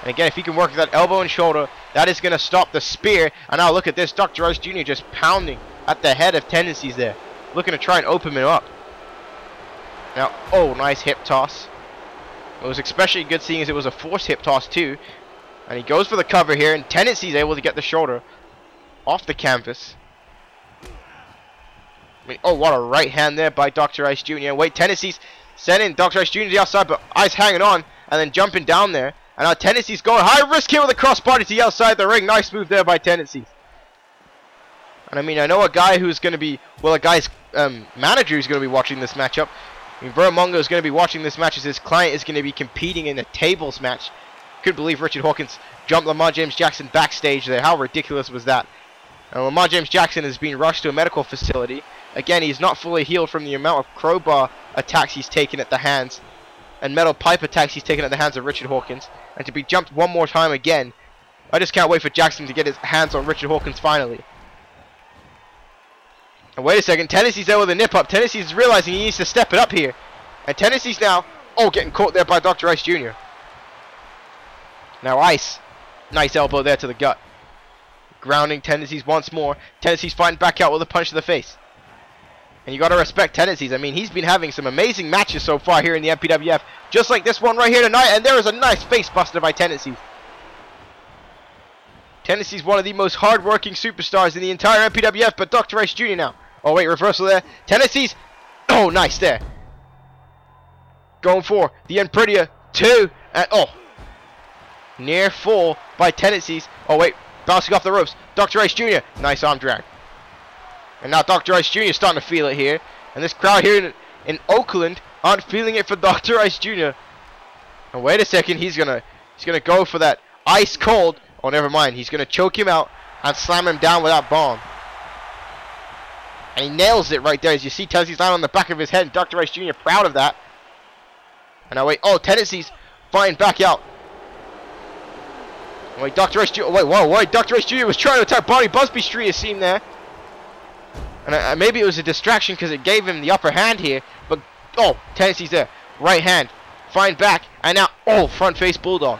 Speaker 1: And again, if he can work that elbow and shoulder, that is going to stop the spear. And now look at this. Dr. Ice Jr. just pounding at the head of Tendencies there. Looking to try and open him up. Now, oh, nice hip toss. It was especially good seeing as it was a forced hip toss too. And he goes for the cover here, and Tendencies able to get the shoulder off the canvas. I mean, oh, what a right hand there by Dr. Ice Jr. Wait, Tendencies sending Dr. Ice Jr. to the outside, but Ice hanging on and then jumping down there. And now Tendencies going high risk here with a crossbody to the outside the ring. Nice move there by Tendencies. And I mean, I know a guy who's going to be, well, a guy's manager who's going to be watching this matchup. I mean, Vermongo is going to be watching this match as his client is going to be competing in a tables match. Couldn't believe Richard Hawkins jumped Lamar James Jackson backstage there. How ridiculous was that? And Lamar James Jackson is being rushed to a medical facility. Again, he's not fully healed from the amount of crowbar attacks he's taken at the hands and metal pipe attacks he's taken at the hands of Richard Hawkins. And to be jumped one more time again, I just can't wait for Jackson to get his hands on Richard Hawkins finally. And wait a second, Tendencies there with a nip up. Tendencies is realizing he needs to step it up here. And Tendencies now, oh, getting caught there by Dr. Ice Jr. Now Ice, nice elbow there to the gut. Grounding Tendencies once more. Tendencies fighting back out with a punch to the face. And you got to respect Tendencies. I mean, he's been having some amazing matches so far here in the MPWF. Just like this one right here tonight. And there is a nice face buster by Tendencies. Tendencies one of the most hard-working superstars in the entire MPWF. But Dr. Ice Jr. now. Oh, wait, reversal there. Tendencies. Oh, nice there. Going for the Impredia. 2. And oh. Near fall by Tendencies. Oh, wait. Bouncing off the ropes. Dr. Ice Jr. Nice arm drag. And now Dr. Ice Jr. is starting to feel it here. And this crowd here in Oakland aren't feeling it for Dr. Ice Jr. And wait a second. He's gonna go for that ice cold. Oh, never mind. He's gonna choke him out and slam him down with that bomb. And he nails it right there. As you see, Tendencies lying on the back of his head. And Dr. Ice Jr. proud of that. And now wait. Oh, Tendencies fighting back out. Wait, Dr. Ice Jr. Wait, whoa, wait. Dr. Ice Jr. was trying to attack Bonnie Busby Street, it seemed there. And maybe it was a distraction because it gave him the upper hand here. But, oh, Tendencies there. Right hand. find back. And now, oh, front face bulldog.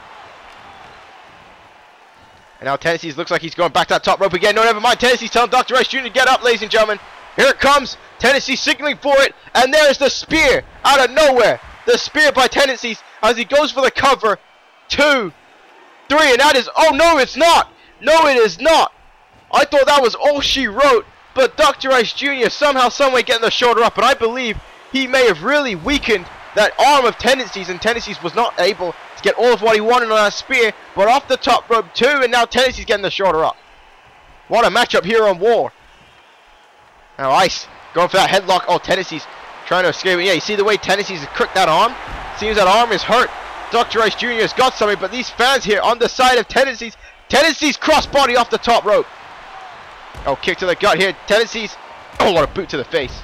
Speaker 1: And now Tendencies looks like he's going back to that top rope again. No, never mind. Tendencies telling Dr. Rice Jr. to get up, ladies and gentlemen. Here it comes. Tendencies signaling for it. And there's the spear out of nowhere. The spear by Tendencies as he goes for the cover. 2, 3, and that is... Oh, no, it's not. No, it is not. I thought that was all she wrote. But Dr. Rice Jr. somehow, someway getting the shoulder up. And I believe he may have really weakened that arm of Tendencies. And Tendencies was not able to get all of what he wanted on that spear. But off the top rope too. And now Tendencies getting the shoulder up. What a matchup here on War. Now Ice going for that headlock. Oh, Tendencies trying to escape. Yeah, you see the way Tendencies has crooked that arm? Seems that arm is hurt. Dr. Rice Jr. has got something. But these fans here on the side of Tendencies. Tendencies crossbody off the top rope. Oh, kick to the gut here. Tendencies. Oh, what a boot to the face.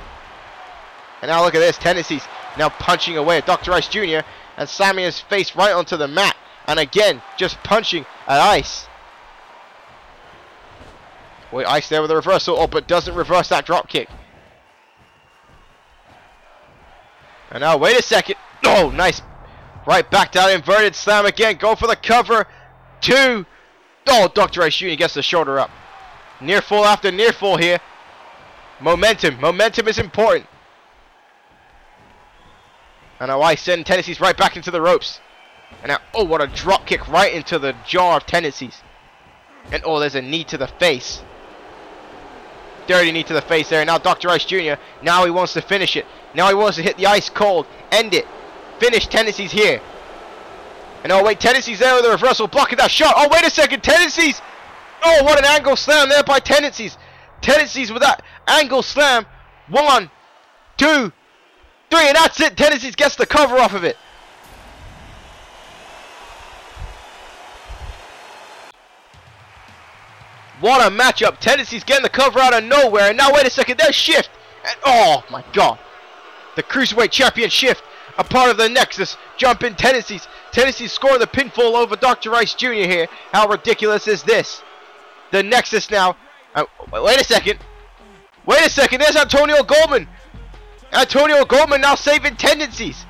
Speaker 1: And now look at this. Tendencies now punching away at Dr. Rice Jr. and slamming his face right onto the mat. And again, just punching at Ice. Wait, Ice there with a reversal. Oh, but doesn't reverse that drop kick. And now, wait a second. Oh, nice. Right back down, inverted slam again. Go for the cover. 2. Oh, Dr. Rice Jr. gets the shoulder up. Near fall after near fall here. Momentum. Momentum is important. And now I send Tendencies right back into the ropes. And now, oh, what a drop kick right into the jaw of Tendencies. And oh, there's a knee to the face. Dirty knee to the face there. And now Dr. Rice Jr. Now he wants to finish it. Now he wants to hit the ice cold. End it. Finish Tendencies here. And oh, wait, Tendencies there with a reversal blocking that shot. Oh, wait a second. Tendencies. Oh, what an angle slam there by Tendencies. Tendencies with that angle slam. 1, 2, 3, and that's it. Tendencies gets the cover off of it. What a matchup. Tendencies getting the cover out of nowhere. And now, wait a second. There's Shift. And oh, my God. The Cruiserweight Champion Shift. A part of the Nexus. Jump in Tendencies. Tendencies scoring the pinfall over Dr. Rice Jr. here. How ridiculous is this? The Nexus now. Wait a second. Wait a second. There's Antonio Goldman. Antonio Goldman now saving Tendencies.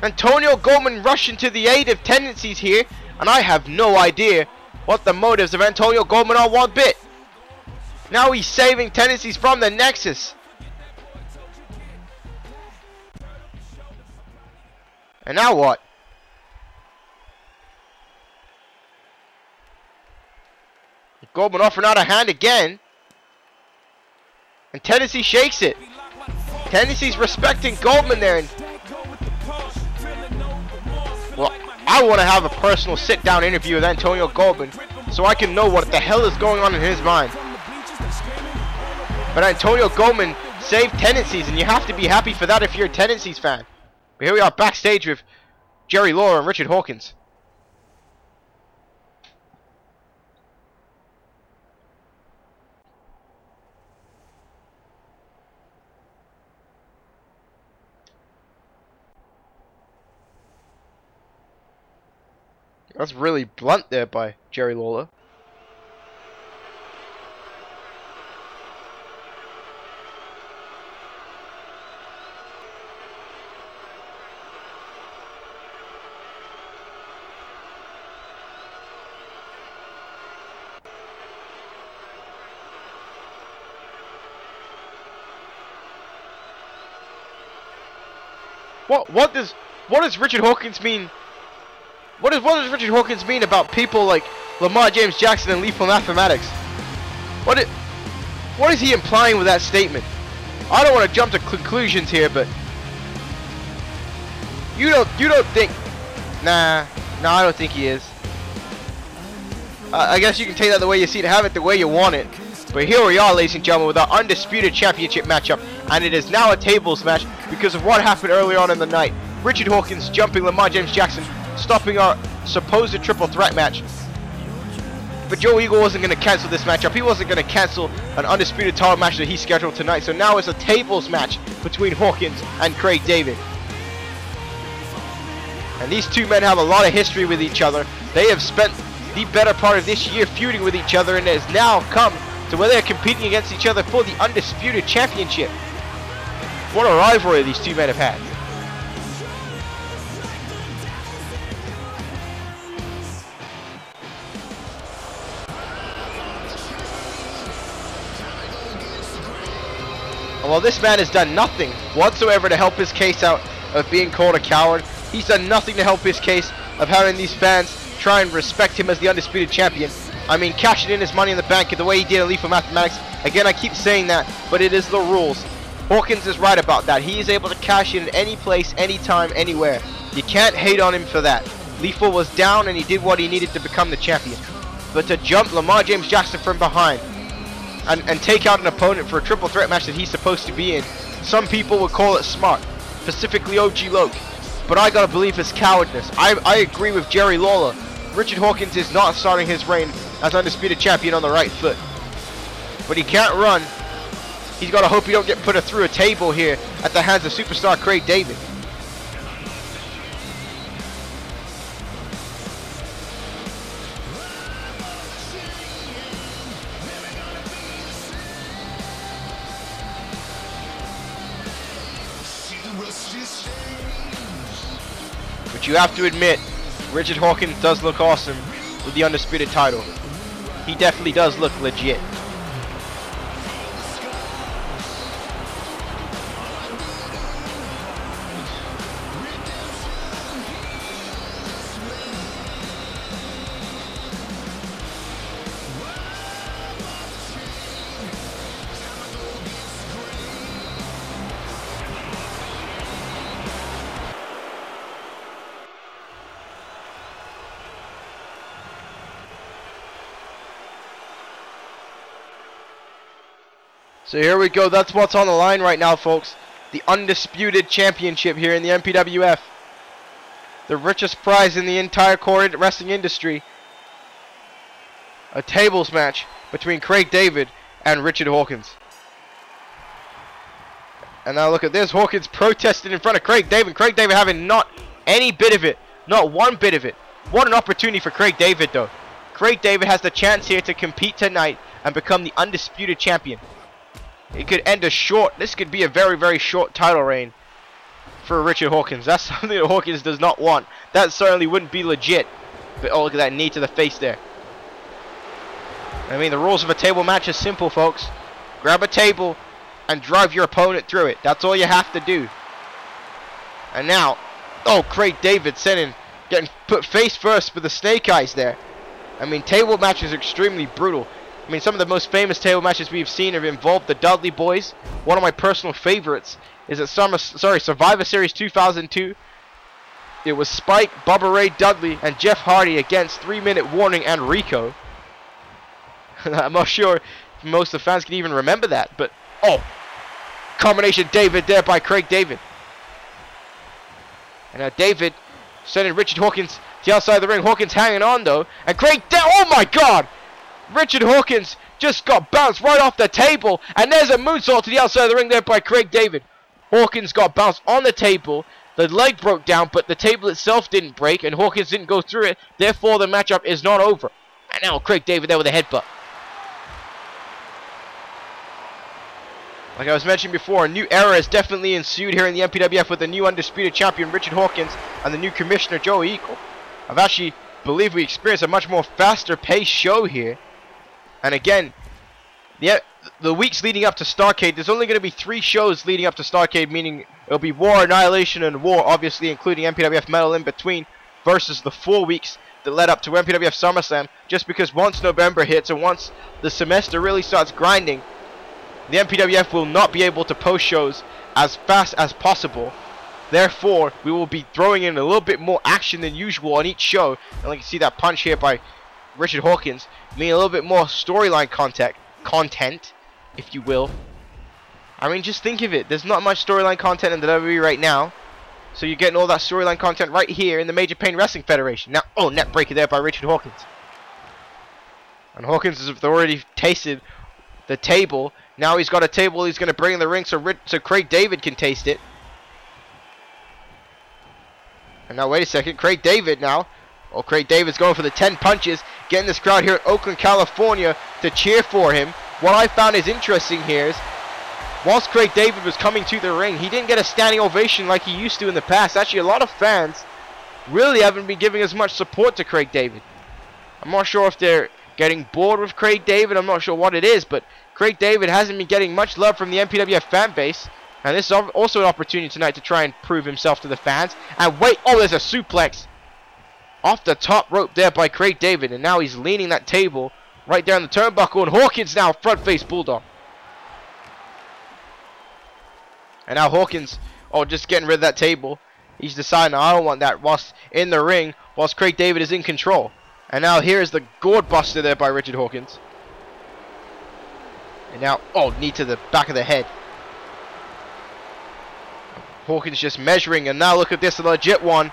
Speaker 1: Antonio Goldman rushing to the aid of Tendencies here. And I have no idea what the motives of Antonio Goldman are one bit. Now he's saving Tendencies from the Nexus. And now what? Goldman offering out a hand again. And Tendencies shakes it. Tendencies respecting Goldman there. And well, I want to have a personal sit-down interview with Antonio Goldman so I can know what the hell is going on in his mind. But Antonio Goldman saved Tendencies, and you have to be happy for that if you're a Tendencies fan. But here we are backstage with Jerry Lawler and Richard Hawkins. That's really blunt there by Jerry Lawler. What does Richard Hawkins mean? What does Richard Hawkins mean about people like Lamar James Jackson and Lethal Mathematics? What is he implying with that statement? I don't want to jump to conclusions here, but you don't think? Nah, I don't think he is. I guess you can take that the way you see it, have it the way you want it. But here we are, ladies and gentlemen, with our Undisputed Championship matchup, and it is now a tables match because of what happened earlier on in the night. Richard Hawkins jumping Lamar James Jackson, stopping our supposed triple threat match. But Joe Eagle wasn't going to cancel this matchup. He wasn't going to cancel an Undisputed title match that he scheduled tonight. So now it's a tables match between Hawkins and Craig David. And these two men have a lot of history with each other. They have spent the better part of this year feuding with each other, and it has now come to where they're competing against each other for the Undisputed Championship. What a rivalry these two men have had. Well, this man has done nothing whatsoever to help his case out of being called a coward. He's done nothing to help his case of having these fans try and respect him as the Undisputed Champion. I mean, cashing in his money in the bank the way he did in Lethal Mathematics. Again, I keep saying that, but it is the rules. Hawkins is right about that. He is able to cash in at any place, anytime, anywhere. You can't hate on him for that. Lethal was down and he did what he needed to become the champion. But to jump Lamar James Jackson from behind and take out an opponent for a triple threat match that he's supposed to be in, some people would call it smart, specifically OG Loke. But I gotta believe his cowardness. I agree with Jerry Lawler. Richard Hawkins is not starting his reign as Undisputed Champion on the right foot. But he can't run. He's gotta hope he don't get put through a table here at the hands of superstar Craig David. But you have to admit, Richard Hawkins does look awesome with the Undisputed title. He definitely does look legit. So here we go. That's what's on the line right now, folks. The Undisputed Championship here in the MPWF. The richest prize in the entire core wrestling industry. A tables match between Craig David and Richard Hawkins. And now look at this. Hawkins protested in front of Craig David. Craig David having not any bit of it. Not one bit of it. What an opportunity for Craig David, though. Craig David has the chance here to compete tonight and become the Undisputed Champion. It could end this could be a very, very short title reign for Richard Hawkins. That's something that Hawkins does not want. That certainly wouldn't be legit. But oh, look at that knee to the face there. I mean, the rules of a table match is simple, folks. Grab a table and drive your opponent through it. That's all you have to do. And now, oh, Craig David getting put face first with the snake eyes there. I mean, table matches are extremely brutal. I mean, some of the most famous table matches we've seen have involved the Dudley Boys. One of my personal favorites is at Survivor Series 2002. It was Spike, Bubba Ray Dudley, and Jeff Hardy against 3 Minute Warning and Rico. I'm not sure if most of the fans can even remember that, but oh, combination David there by Craig David. And now David sending Richard Hawkins to the outside of the ring. Hawkins hanging on though, and oh my God! Richard Hawkins just got bounced right off the table, and there's a moonsault to the outside of the ring there by Craig David. Hawkins got bounced on the table, the leg broke down, but the table itself didn't break, and Hawkins didn't go through it, therefore the matchup is not over. And now Craig David there with a headbutt. Like I was mentioning before, a new era has definitely ensued here in the MPWF with the new Undisputed Champion Richard Hawkins and the new Commissioner Joey Eagle. I've actually believe we experienced a much more faster paced show here. And again, the weeks leading up to Starrcade, there's only going to be 3 shows leading up to Starrcade, meaning it'll be War, Annihilation, and War, obviously including MPWF Metal in between, versus the 4 weeks that led up to MPWF Summer Slam, just because once November hits and once the semester really starts grinding, the MPWF will not be able to post shows as fast as possible. Therefore, we will be throwing in a little bit more action than usual on each show. And like you see that punch here by Richard Hawkins, meaning a little bit more storyline content, if you will. I mean, just think of it. There's not much storyline content in the WWE right now. So you're getting all that storyline content right here in the Major Pain Wrestling Federation. Now, oh, net breaker there by Richard Hawkins. And Hawkins has already tasted the table. Now he's got a table he's going to bring in the ring so Craig David can taste it. And now, wait a second. Craig David now. Oh, Craig David's going for the 10 punches. Getting this crowd here in Oakland, California to cheer for him. What I found is interesting here is, whilst Craig David was coming to the ring, he didn't get a standing ovation like he used to in the past. Actually, a lot of fans really haven't been giving as much support to Craig David. I'm not sure if they're getting bored with Craig David. I'm not sure what it is, but Craig David hasn't been getting much love from the MPWF fan base. And this is also an opportunity tonight to try and prove himself to the fans. And wait, oh, there's a suplex off the top rope there by Craig David. And now he's leaning that table right down the turnbuckle. And Hawkins now front face bulldog. And now Hawkins, oh, just getting rid of that table. He's deciding, I don't want that, whilst in the ring, whilst Craig David is in control. And now here's the gourd buster there by Richard Hawkins. And now, oh, knee to the back of the head. Hawkins just measuring, and now look at this, a legit one.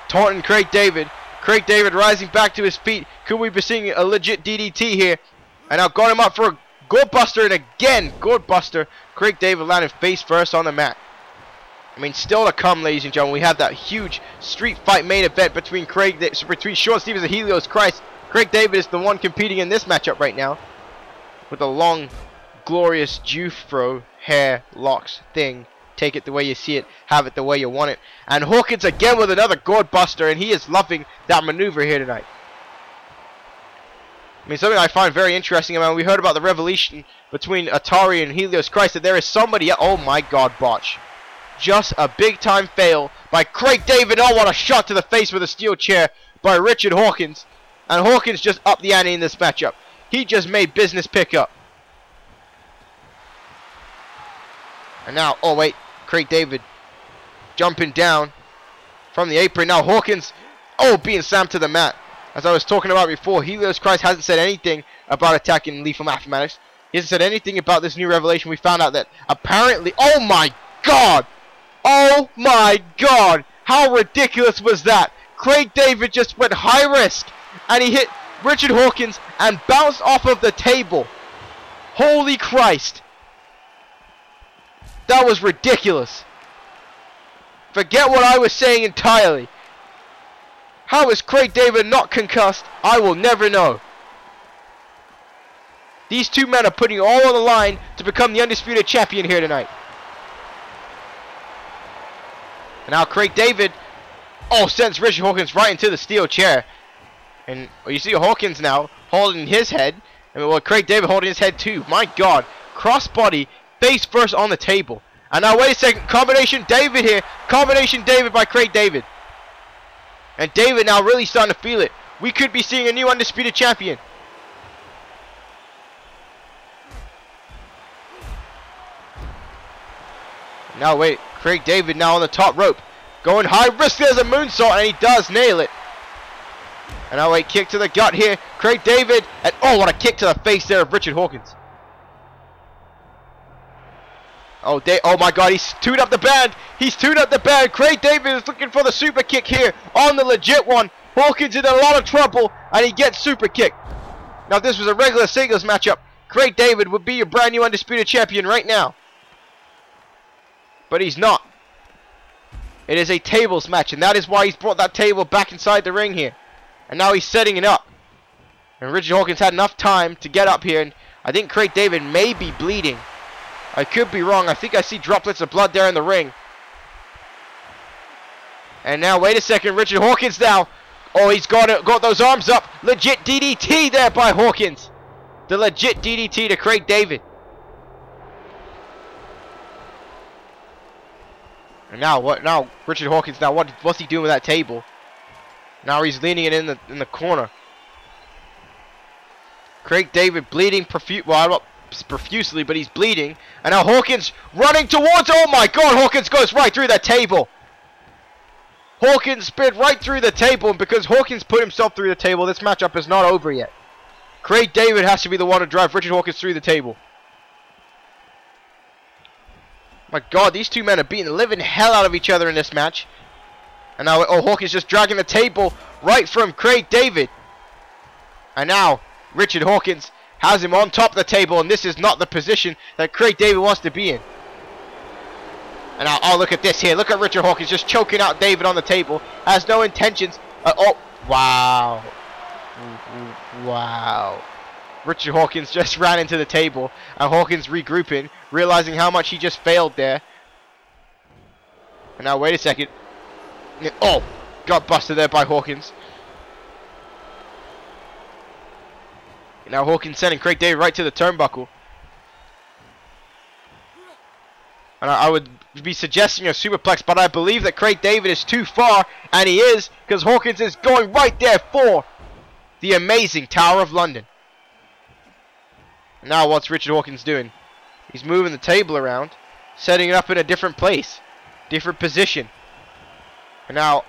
Speaker 1: Taunting Craig David. Craig David rising back to his feet. Could we be seeing a legit DDT here? And now got him up for a gourd buster, and again, gourd buster. Craig David landed face first on the mat. I mean, still to come, ladies and gentlemen, we have that huge street fight main event between Sean Stevens and Helios Christ. Craig David is the one competing in this matchup right now, with a long, glorious Jufro hair locks thing. Take it the way you see it, have it the way you want it. And Hawkins again with another gourd buster, and he is loving that maneuver here tonight. I mean, something I find very interesting, I mean, we heard about the revelation between Atari and Helios Christ, that there is somebody, oh my god, botch. Just a big time fail by Craig David. Oh, what a shot to the face with a steel chair by Richard Hawkins. And Hawkins just upped the ante in this matchup. He just made business pick up. And now, oh wait, Craig David jumping down from the apron. Now Hawkins, oh, being slammed to the mat. As I was talking about before, Helios Christ hasn't said anything about attacking Lethal Mathematics. He hasn't said anything about this new revelation. We found out that apparently, oh my god! Oh my god! How ridiculous was that? Craig David just went high risk and he hit Richard Hawkins and bounced off of the table. Holy Christ! That was ridiculous. Forget what I was saying entirely. How is Craig David not concussed? I will never know. These two men are putting all on the line to become the Undisputed Champion here tonight. And now Craig David, oh, sends Richard Hawkins right into the steel chair. And you see Hawkins now holding his head. And well, Craig David holding his head too. My god. Crossbody, face first on the table. And now wait a second. Combination David here. Combination David by Craig David. And David now really starting to feel it. We could be seeing a new Undisputed Champion. Now wait, Craig David now on the top rope. Going high risk, there's a moonsault, and he does nail it. And now wait, kick to the gut here. Craig David, and oh, what a kick to the face there of Richard Hawkins. Oh, oh my god, he's tuned up the band. He's tuned up the band. Craig David is looking for the super kick here on the legit one. Hawkins in a lot of trouble, and he gets super kicked. Now if this was a regular singles matchup, Craig David would be your brand new Undisputed Champion right now. But he's not. It is a tables match, and that is why he's brought that table back inside the ring here. And now he's setting it up. And Richard Hawkins had enough time to get up here, and I think Craig David may be bleeding. I could be wrong. I think I see droplets of blood there in the ring. And now, wait a second, Richard Hawkins now. Oh, he's got those arms up. Legit DDT there by Hawkins. The legit DDT to Craig David. And now what? Now Richard Hawkins. Now what's he doing with that table? Now he's leaning it in the corner. Craig David bleeding profusely, but he's bleeding. And now Hawkins running towards. Oh my God! Hawkins goes right through that table. Hawkins spit right through the table, and because Hawkins put himself through the table, this matchup is not over yet. Craig David has to be the one to drive Richard Hawkins through the table. My God, these two men are beating the living hell out of each other in this match. And now, oh, Hawkins just dragging the table right from Craig David. And now, Richard Hawkins has him on top of the table, and this is not the position that Craig David wants to be in. And now, oh, look at this here. Look at Richard Hawkins just choking out David on the table. Has no intentions. Oh, wow. Wow. Richard Hawkins just ran into the table, and Hawkins regrouping, realizing how much he just failed there. And now, wait a second. Oh, got busted there by Hawkins. Now Hawkins sending Craig David right to the turnbuckle. And I would be suggesting a superplex, but I believe that Craig David is too far, and he is, because Hawkins is going right there for the amazing Tower of London. And now what's Richard Hawkins doing? He's moving the table around, setting it up in a different place, different position. And now,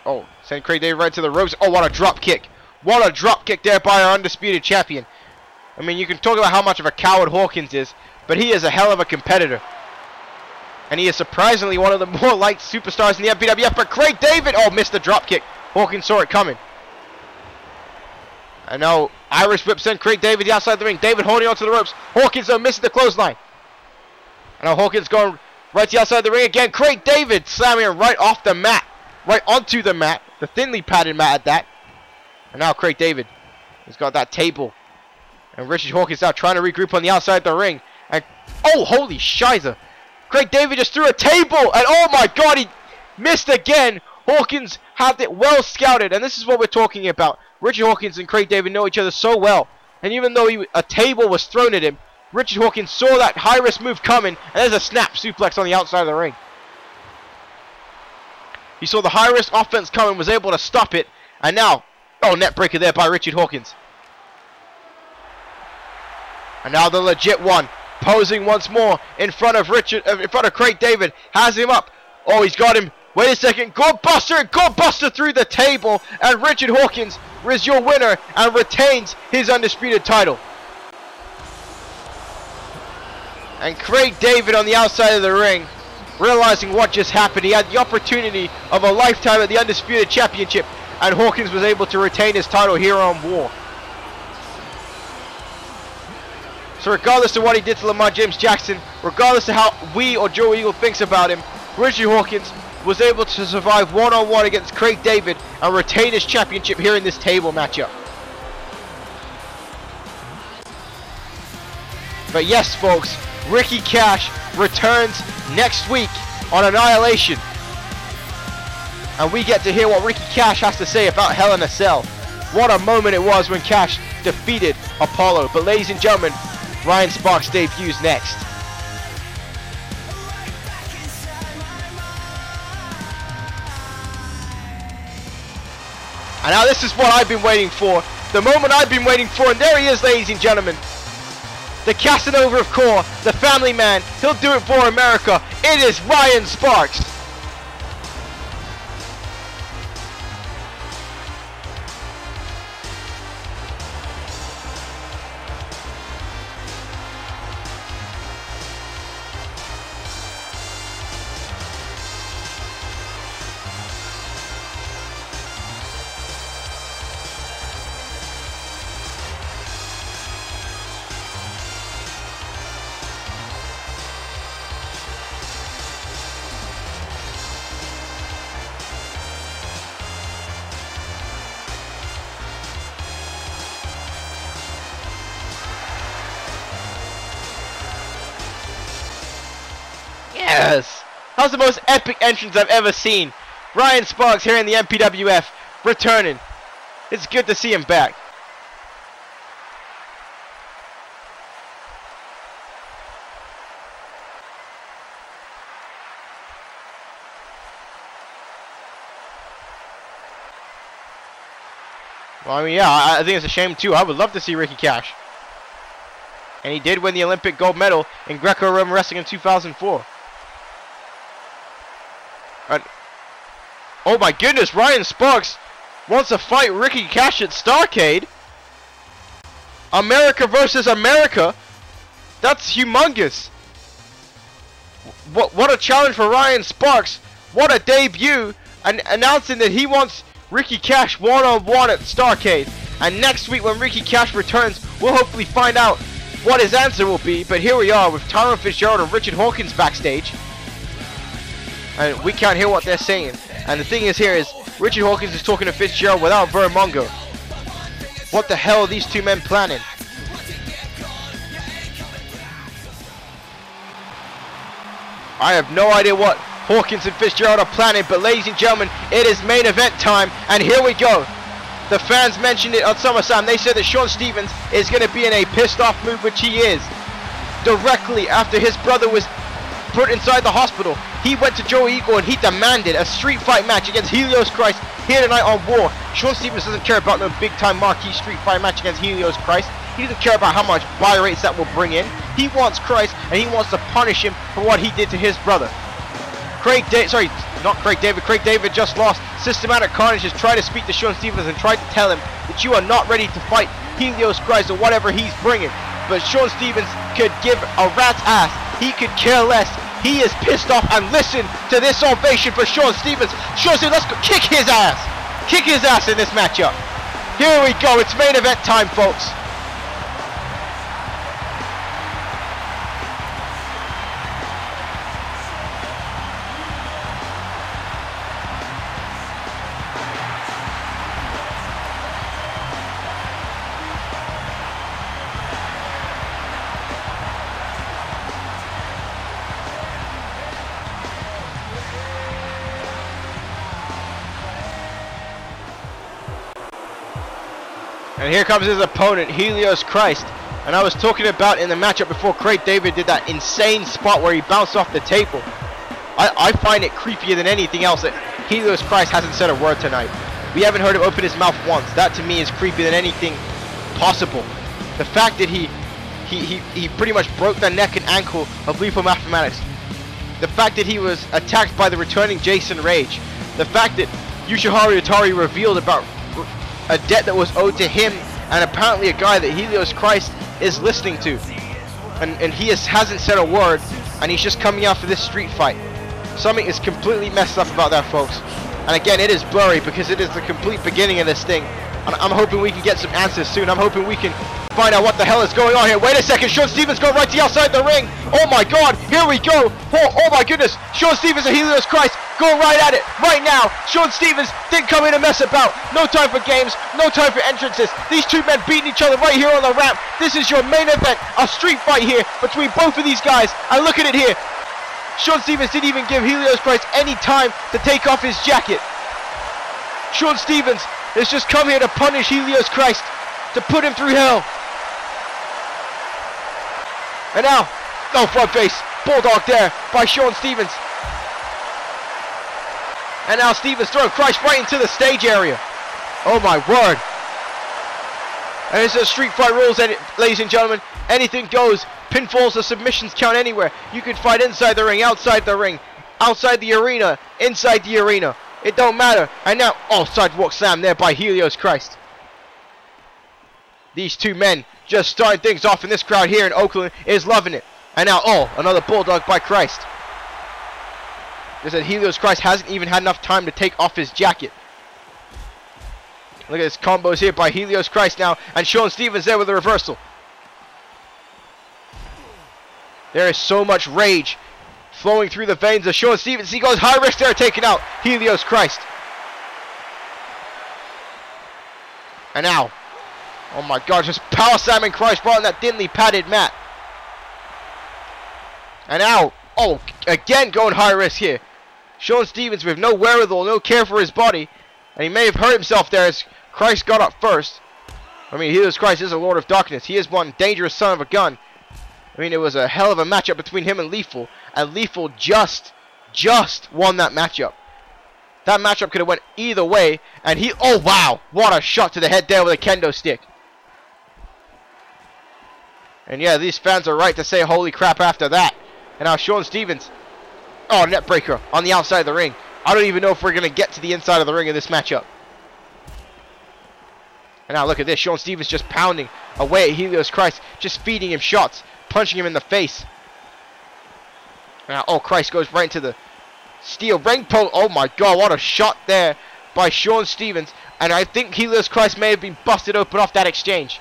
Speaker 1: oh, send Craig David right to the ropes. Oh, what a drop kick. What a drop kick there by our Undisputed Champion. I mean, you can talk about how much of a coward Hawkins is, but he is a hell of a competitor. And he is surprisingly one of the more liked superstars in the MPWF. But Craig David, oh, missed the drop kick. Hawkins saw it coming. And now Irish whip sent Craig David the outside the ring. David holding onto the ropes. Hawkins though misses the clothesline. And now Hawkins going right to the outside the ring again. Craig David slamming him right off the mat. Right onto the mat. The thinly padded mat at that. And now Craig David has got that table. And Richard Hawkins now trying to regroup on the outside the ring. And oh, holy shiza. Craig David just threw a table, and oh my god, he missed again. Hawkins had it well scouted, and this is what we're talking about. Richard Hawkins and Craig David know each other so well, and even though a table was thrown at him, Richard Hawkins saw that high-risk move coming, and there's a snap suplex on the outside of the ring. He saw the high-risk offense coming, was able to stop it, and now, oh, net breaker there by Richard Hawkins. And now the legit one. Posing once more in front of Craig David, has him up. Oh, he's got him. Wait a second, Godbuster through the table, and Richard Hawkins is your winner and retains his undisputed title. And Craig David on the outside of the ring, realizing what just happened, he had the opportunity of a lifetime at the Undisputed Championship, and Hawkins was able to retain his title here on WAR. So regardless of what he did to Lamar James Jackson, regardless of how we or Joe Eagle thinks about him, Richard Hawkins was able to survive one-on-one against Craig David and retain his championship here in this table matchup. But yes, folks, Ricky Cash returns next week on Annihilation. And we get to hear what Ricky Cash has to say about Hell in a Cell. What a moment it was when Cash defeated Apollo. But ladies and gentlemen, Ryan Sparks debuts next. And now this is what I've been waiting for. The moment I've been waiting for. And there he is, ladies and gentlemen. The Casanova of Core. The family man. He'll do it for America. It is Ryan Sparks. Yes! That was the most epic entrance I've ever seen. Ryan Sparks here in the MPWF, returning. It's good to see him back. Well, I mean, yeah, I think it's a shame too. I would love to see Ricky Cash. And he did win the Olympic gold medal in Greco-Roman wrestling in 2004. And, oh my goodness, Ryan Sparks wants to fight Ricky Cash at Starrcade. America versus America. That's humongous. What a challenge for Ryan Sparks. What a debut. And announcing that he wants Ricky Cash one-on-one at Starrcade. And next week when Ricky Cash returns, we'll hopefully find out what his answer will be. But here we are with Tyron Fitzgerald and Richard Hawkins backstage. And we can't hear what they're saying. And the thing is here is, Richard Hawkins is talking to Fitzgerald without Vermongo. What the hell are these two men planning? I have no idea what Hawkins and Fitzgerald are planning, but ladies and gentlemen, it is main event time, and here we go. The fans mentioned it on Summer Slam. They said that Shawn Stevens is going to be in a pissed off mood, which he is. Directly after his brother was put inside the hospital, he went to Joe Eagle and he demanded a street fight match against Helios Christ here tonight on War. Shawn Stevens doesn't care about no big time marquee street fight match against Helios Christ. He doesn't care about how much buy rates that will bring in. He wants Christ and he wants to punish him for what he did to his brother. Craig David just lost. Systematic Carnage has tried to speak to Shawn Stevens and tried to tell him that you are not ready to fight Helios Christ or whatever he's bringing. But Shawn Stevens could give a rat's ass. He could care less. He is pissed off, and listen to this ovation for Shawn Stevens. Shawn Stevens, let's go kick his ass. Kick his ass in this matchup. Here we go. It's main event time, folks. And here comes his opponent, Helios Christ. And I was talking about in the matchup before, Craig David did that insane spot where he bounced off the table. I find it creepier than anything else that Helios Christ hasn't said a word tonight. We haven't heard him open his mouth once. That to me is creepier than anything possible. The fact that he pretty much broke the neck and ankle of Lethal Mathematics. The fact that he was attacked by the returning Jason Rage. The fact that Yoshihiro Atari revealed about a debt that was owed to him and apparently a guy that Helios Christ is listening to, and he hasn't said a word, and he's just coming out for this street fight. Something is completely messed up about that, folks. And again, it is blurry because it is the complete beginning of this thing. And I'm hoping we can get some answers soon. I'm hoping we can find out what the hell is going on here. Wait a second, Shawn Stevens going right to the outside the ring. Oh my god, here we go. Oh my goodness, Shawn Stevens and Helios Christ going right at it right now. Shawn Stevens didn't come in to mess about. No time for games, no time for entrances. These two men beating each other right here on the ramp. This is your main event, a street fight here between both of these guys. And look at it here. Shawn Stevens didn't even give Helios Christ any time to take off his jacket. Shawn Stevens has just come here to punish Helios Christ, to put him through hell. And now, no front face, bulldog there by Shawn Stevens. And now Stevens throwing Christ right into the stage area. Oh my word. And it's a street fight rules, ladies and gentlemen. Anything goes. Pinfalls or submissions count anywhere. You can fight inside the ring, outside the ring, outside the arena, inside the arena. It don't matter. And now, sidewalk slam there by Helios Christ. These two men just starting things off, in this crowd here in Oakland is loving it. And now, another bulldog by Christ. They said Helios Christ hasn't even had enough time to take off his jacket. Look at this combos here by Helios Christ now, and Shawn Stevens there with a reversal. There is so much rage flowing through the veins of Shawn Stevens. He goes high risk there, taking out Helios Christ. And now, oh my god, just power slamming Christ right on that thinly padded mat. And now, again going high risk here. Shawn Stevens with no wherewithal, no care for his body. And he may have hurt himself there as Christ got up first. I mean, Helios Christ is a Lord of Darkness. He is one dangerous son of a gun. I mean, it was a hell of a matchup between him and Lethal. And Lethal just won that matchup. That matchup could have went either way. And he, oh wow, what a shot to the head there with a kendo stick. And yeah, these fans are right to say holy crap after that. And now Shawn Stevens, net breaker on the outside of the ring. I don't even know if we're going to get to the inside of the ring in this matchup. And now look at this, Shawn Stevens just pounding away at Helios Christ, just feeding him shots, punching him in the face. Now, Christ goes right into the steel ring post. Oh my god, what a shot there by Shawn Stevens. And I think Helios Christ may have been busted open off that exchange.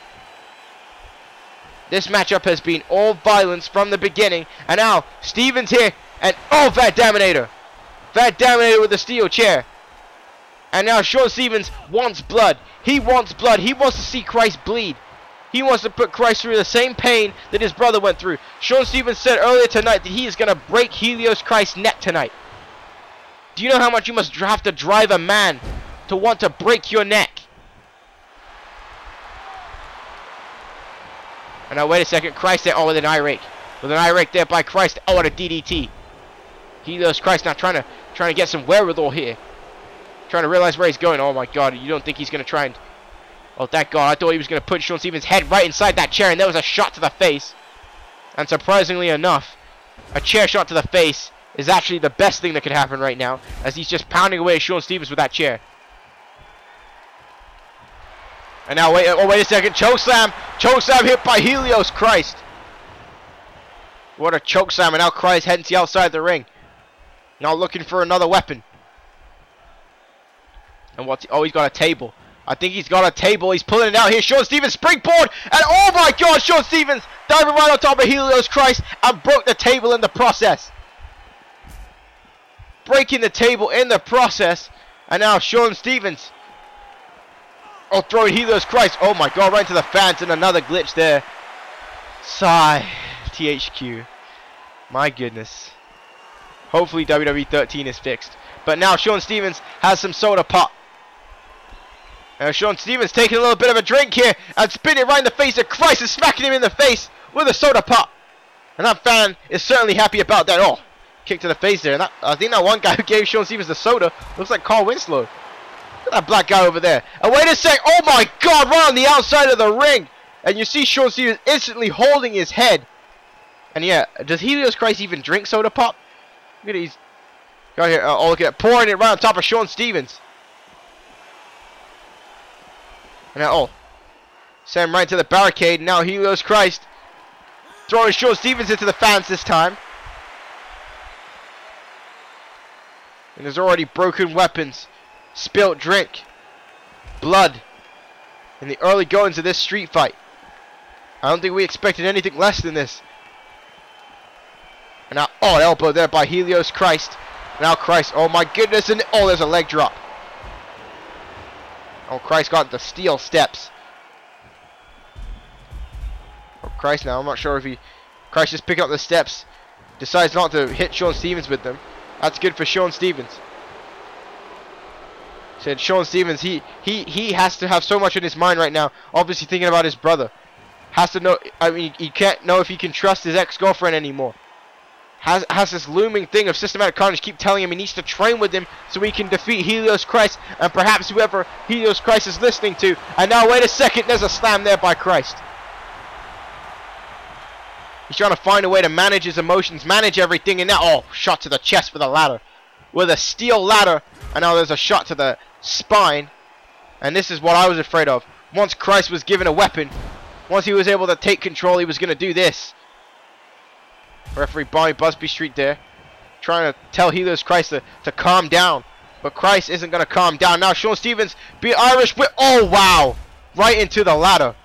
Speaker 1: This matchup has been all violence from the beginning. And now, Stevens here, and Van Daminator. Van Daminator with the steel chair. And now Shawn Stevens wants blood. He wants blood. He wants to see Christ bleed. He wants to put Christ through the same pain that his brother went through. Shawn Stevens said earlier tonight that he is going to break Helios Christ's neck tonight. Do you know how much you must have to drive a man to want to break your neck? And now wait a second, Christ there, oh, with an eye rake. With an eye rake there by Christ, oh, and a DDT. Helios Christ now trying to get some wherewithal here. Trying to realize where he's going. Oh my god, you don't think he's going to try and... Oh, thank god, I thought he was going to put Sean Stevens' head right inside that chair, and there was a shot to the face. And surprisingly enough, a chair shot to the face is actually the best thing that could happen right now, as he's just pounding away at Sean Stevens with that chair. And now, wait a second, chokeslam hit by Helios Christ. What a chokeslam, and now Christ heading to the outside the ring. Now looking for another weapon. And what's, oh, he's got a table. I think he's got a table. He's pulling it out here. Sean Stevens springboard. And oh my god, Sean Stevens diving right on top of Helios Christ and broke the table in the process. Breaking the table in the process. And now Sean Stevens. Oh, throwing Helios Christ. Oh my god, right into the fans and another glitch there. Sigh. THQ. My goodness. Hopefully WWE 13 is fixed. But now Sean Stevens has some soda pop. Sean Stevens taking a little bit of a drink here and spinning it right in the face of Christ and smacking him in the face with a soda pop. And that fan is certainly happy about that. Oh, kick to the face there. And that, I think that one guy who gave Sean Stevens the soda looks like Carl Winslow. Look at that black guy over there. And wait a sec. Oh my god, right on the outside of the ring. And you see Sean Stevens instantly holding his head. And yeah, does Helios Christ even drink soda pop? Look at these. Got here. Oh, look at that. Pouring it right on top of Sean Stevens. And now, oh, send him right to the barricade. Now Helios Christ throwing Sean Stevens into the fans this time. And there's already broken weapons, spilt drink, blood in the early goings of this street fight. I don't think we expected anything less than this. And now, oh, elbow there by Helios Christ. Now Christ, oh my goodness, and oh, there's a leg drop. Oh, Christ got the steel steps. Oh, Christ now, I'm not sure if he... Christ just picking up the steps. Decides not to hit Sean Stevens with them. That's good for Sean Stevens. Said Sean Stevens, he has to have so much in his mind right now. Obviously thinking about his brother. Has to know, I mean, he can't know if he can trust his ex-girlfriend anymore. Has this looming thing of systematic carnage keep telling him he needs to train with him so he can defeat Helios Christ and perhaps whoever Helios Christ is listening to. And now wait a second, there's a slam there by Christ. He's trying to find a way to manage his emotions, manage everything, and now, oh, shot to the chest with a ladder. With a steel ladder, and now there's a shot to the spine. And this is what I was afraid of. Once Christ was given a weapon, once he was able to take control, he was going to do this. Referee Barney Busby Street there, trying to tell Helios Christ to calm down. But Christ isn't going to calm down. Now Sean Stevens, be Irish whip. Oh, wow. Right into the ladder.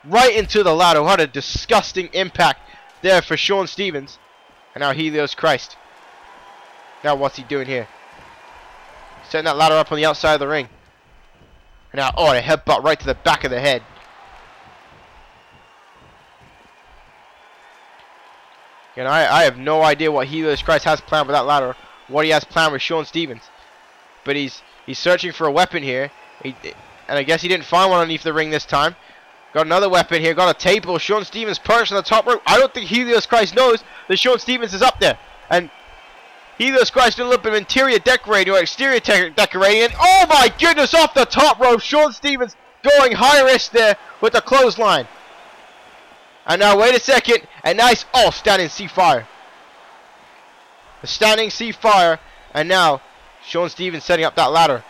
Speaker 1: Right into the ladder. What a disgusting impact there for Sean Stevens. And now Helios Christ. Now what's he doing here? Setting that ladder up on the outside of the ring. And now, oh, a headbutt right to the back of the head. And I have no idea what Helios Christ has planned with that ladder. What he has planned with Sean Stevens. But he's searching for a weapon here. And I guess he didn't find one underneath the ring this time. Got another weapon here. Got a table. Sean Stevens perched on the top rope. I don't think Helios Christ knows that Sean Stevens is up there. And Helios Christ doing a little bit of interior decorating or exterior decorating. And oh my goodness, off the top rope. Sean Stevens going high risk there with the clothesline. And now wait a second. A nice, oh, standing sea fire. The standing sea fire. And now Sean Stevens setting up that ladder.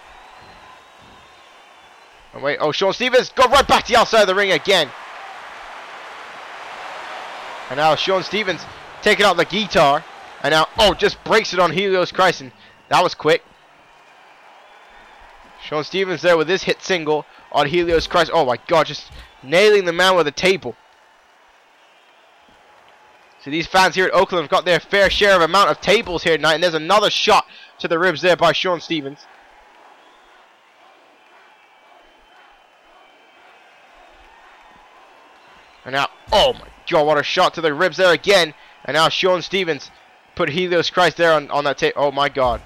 Speaker 1: And wait, oh, Sean Stevens go right back to the outside of the ring again. And now Sean Stevens taking out the guitar. And now, oh, just breaks it on Helios Christ. And that was quick. Sean Stevens there with his hit single on Helios Christ. Oh my god, just nailing the man with a table. So these fans here at Oakland have got their fair share of amount of tables here tonight. And there's another shot to the ribs there by Sean Stevens. And now, oh my god, what a shot to the ribs there again. And now Sean Stevens put Helios Christ there on that tape. Oh my god.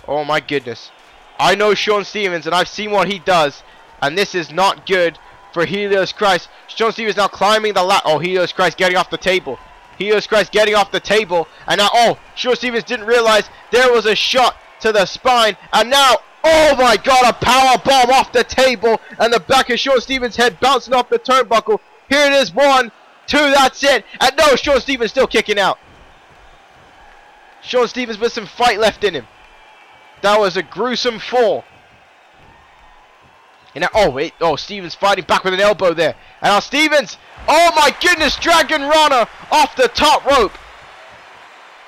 Speaker 1: Oh my goodness. I know Sean Stevens and I've seen what he does. And this is not good for Helios Christ. Sean Stevens now climbing the ladder. Oh, Helios Christ getting off the table. Helios Christ getting off the table. And now, oh, Sean Stevens didn't realize there was a shot to the spine. And now, oh my God, a power bomb off the table. And the back of Sean Stevens' head bouncing off the turnbuckle. Here it is, 1, 2, that's it. And no, Sean Stevens still kicking out. Sean Stevens with some fight left in him. That was a gruesome fall. And now, oh wait, oh, Stevens fighting back with an elbow there. And now Stevens, oh my goodness, Dragon Runner off the top rope.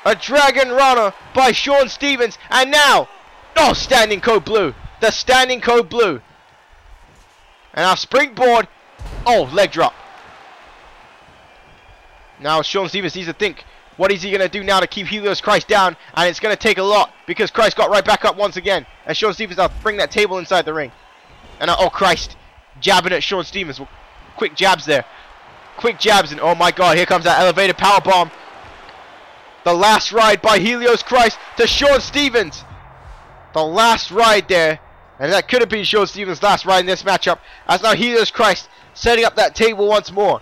Speaker 1: A Dragon Runner by Sean Stevens. And now, oh, standing code blue. The standing code blue. And now springboard, oh, leg drop. Now Sean Stevens needs to think, what is he going to do now to keep Helios Christ down? And it's going to take a lot, because Christ got right back up once again. And Sean Stevens now bring that table inside the ring. And now, oh Christ, jabbing at Sean Stevens. Quick jabs there. Quick jabs, and oh my God, here comes that elevated power bomb. The last ride by Helios Christ to Sean Stevens. The last ride there. And that could have been Sean Stevens' last ride in this matchup. As now Helios Christ setting up that table once more.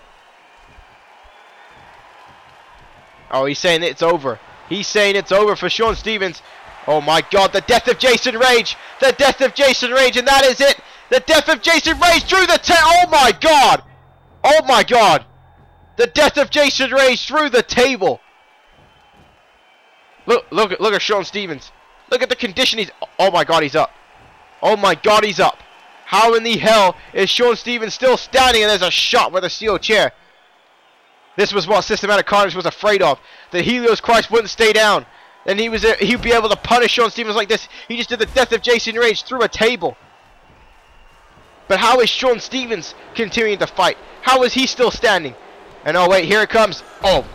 Speaker 1: Oh, he's saying it's over. He's saying it's over for Sean Stevens. Oh my God, the death of Jason Rage. The death of Jason Rage, and that is it. The death of Jason Rage through the oh my God. Oh my God. The death of Jason Rage through the table. Look at Sean Stevens. Look at the condition he's, oh my God, he's up. Oh my God, he's up. How in the hell is Sean Stevens still standing, and there's a shot with a steel chair? This was what Systematic Carnage was afraid of. That Helios Christ wouldn't stay down. And he'd be able to punish Sean Stevens like this. He just did the death of Jason Rage through a table. But how is Sean Stevens continuing to fight? How is he still standing? And oh wait, here it comes. Oh.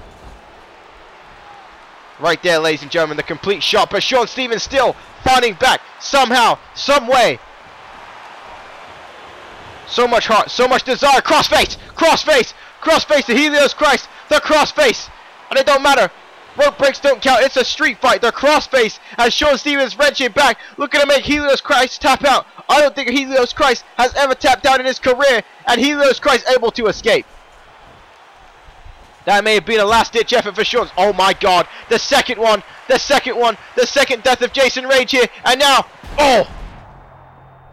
Speaker 1: Right there, ladies and gentlemen, the complete shot. But Sean Stevens still fighting back. Somehow, some way. So much heart, so much desire. Crossface! Crossface! Crossface to Helios Christ! The crossface! And it don't matter. Rope breaks don't count. It's a street fight. The crossface as Sean Stevens wrenching back, looking to make Helios Christ tap out. I don't think Helios Christ has ever tapped out in his career, and Helios Christ able to escape. That may have been a last-ditch effort for Sean. Oh my God! The second one, the second one, the second death of Jason Rage here, and now, oh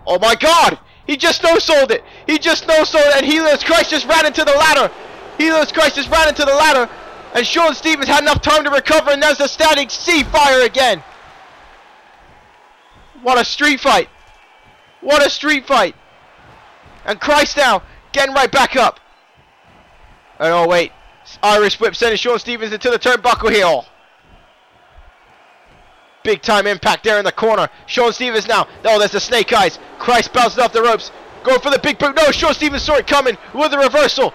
Speaker 1: my God! He just no-sold it. He just no-sold it, and Helios Christ just ran into the ladder. Helios Christ just ran into the ladder. And Sean Stevens had enough time to recover, and there's a standing sea fire again. What a street fight. What a street fight. And Christ now getting right back up. And oh wait, Irish whip sending Sean Stevens into the turnbuckle here. Oh. Big time impact there in the corner. Sean Stevens now. Oh, there's the snake eyes. Christ bouncing off the ropes. Going for the big boot. No, Sean Stevens saw it coming with a reversal.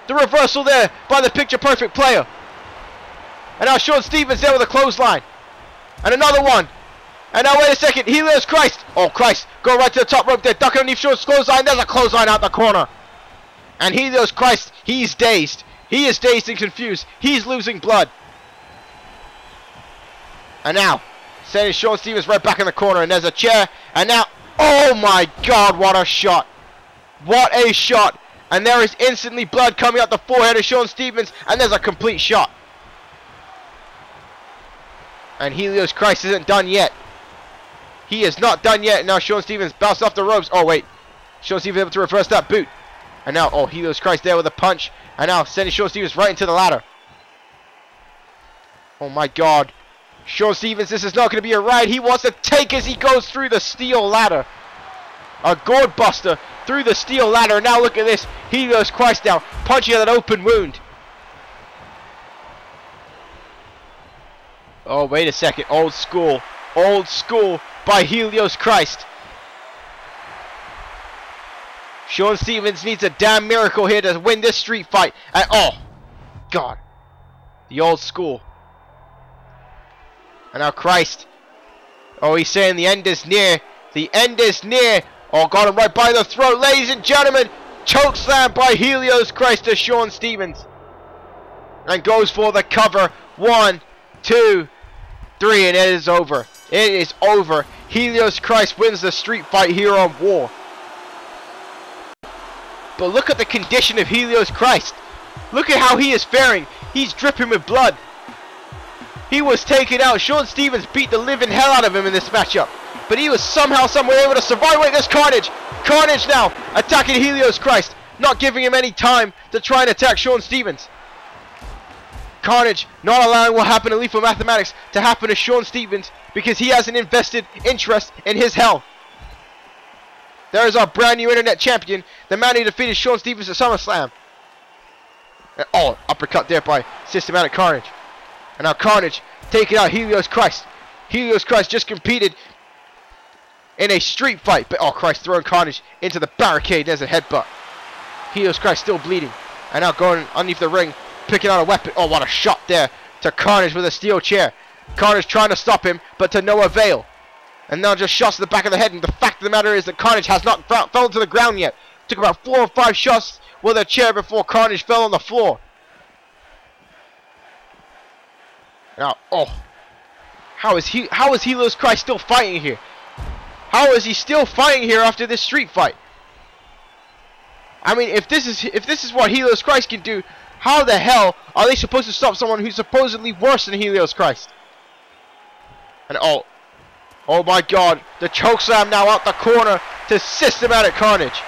Speaker 1: The reversal there by the picture perfect player. And now Sean Stevens there with a clothesline. And another one. And now wait a second. Helios Christ. Oh Christ. Go right to the top rope there. Ducking underneath Sean's clothesline. There's a clothesline out the corner. And Helios Christ, he's dazed. He is dazed and confused. He's losing blood. And now, sending Sean Stevens right back in the corner. And there's a chair. And now, oh my God, what a shot. What a shot. And there is instantly blood coming out the forehead of Sean Stevens. And there's a complete shot. And Helios Christ isn't done yet. He is not done yet. And now Sean Stevens bounced off the ropes. Oh, wait. Sean Stevens able to reverse that boot. And now, oh, Helios Christ there with a punch. And now sending Sean Stevens right into the ladder. Oh, my God. Sean Stevens, this is not going to be a ride. He wants to take as he goes through the steel ladder. A gourd buster through the steel ladder. And now look at this. Helios Christ now punching at an open wound. Oh, wait a second. Old school. Old school by Helios Christ. Sean Stevens needs a damn miracle here to win this street fight. And oh, God. The old school. And now Christ. Oh, he's saying the end is near. The end is near. Oh, got him right by the throat. Ladies and gentlemen, choke slam by Helios Christ to Sean Stevens. And goes for the cover. 1, 2, 3, and it is over. It is over. Helios Christ wins the street fight here on WAR. But look at the condition of Helios Christ. Look at how he is faring. He's dripping with blood. He was taken out. Sean Stevens beat the living hell out of him in this matchup. But he was somehow, somewhere able to survive. Wait, there's Carnage. Carnage now attacking Helios Christ. Not giving him any time to try and attack Sean Stevens. Carnage not allowing what happened to Lethal Mathematics to happen to Sean Stevens because he has an invested interest in his health. There is our brand new internet champion, the man who defeated Sean Stevens at Summer Slam. Oh, uppercut there by Systematic Carnage. And now Carnage taking out Helios Christ. Helios Christ just competed in a street fight. But oh Christ, throwing Carnage into the barricade. There's a headbutt. Helios Christ still bleeding. And now going underneath the ring, picking out a weapon. Oh, what a shot there to Carnage with a steel chair. Carnage trying to stop him, but to no avail. And now just shots to the back of the head. And the fact of the matter is that Carnage has not fell to the ground yet. Took about 4 or 5 shots with a chair before Carnage fell on the floor. Now, oh, how is Helios Christ still fighting here? How is he still fighting here after this street fight? I mean, if this is what Helios Christ can do, how the hell are they supposed to stop someone who's supposedly worse than Helios Christ? And oh my God, the chokeslam now out the corner to Systematic Carnage.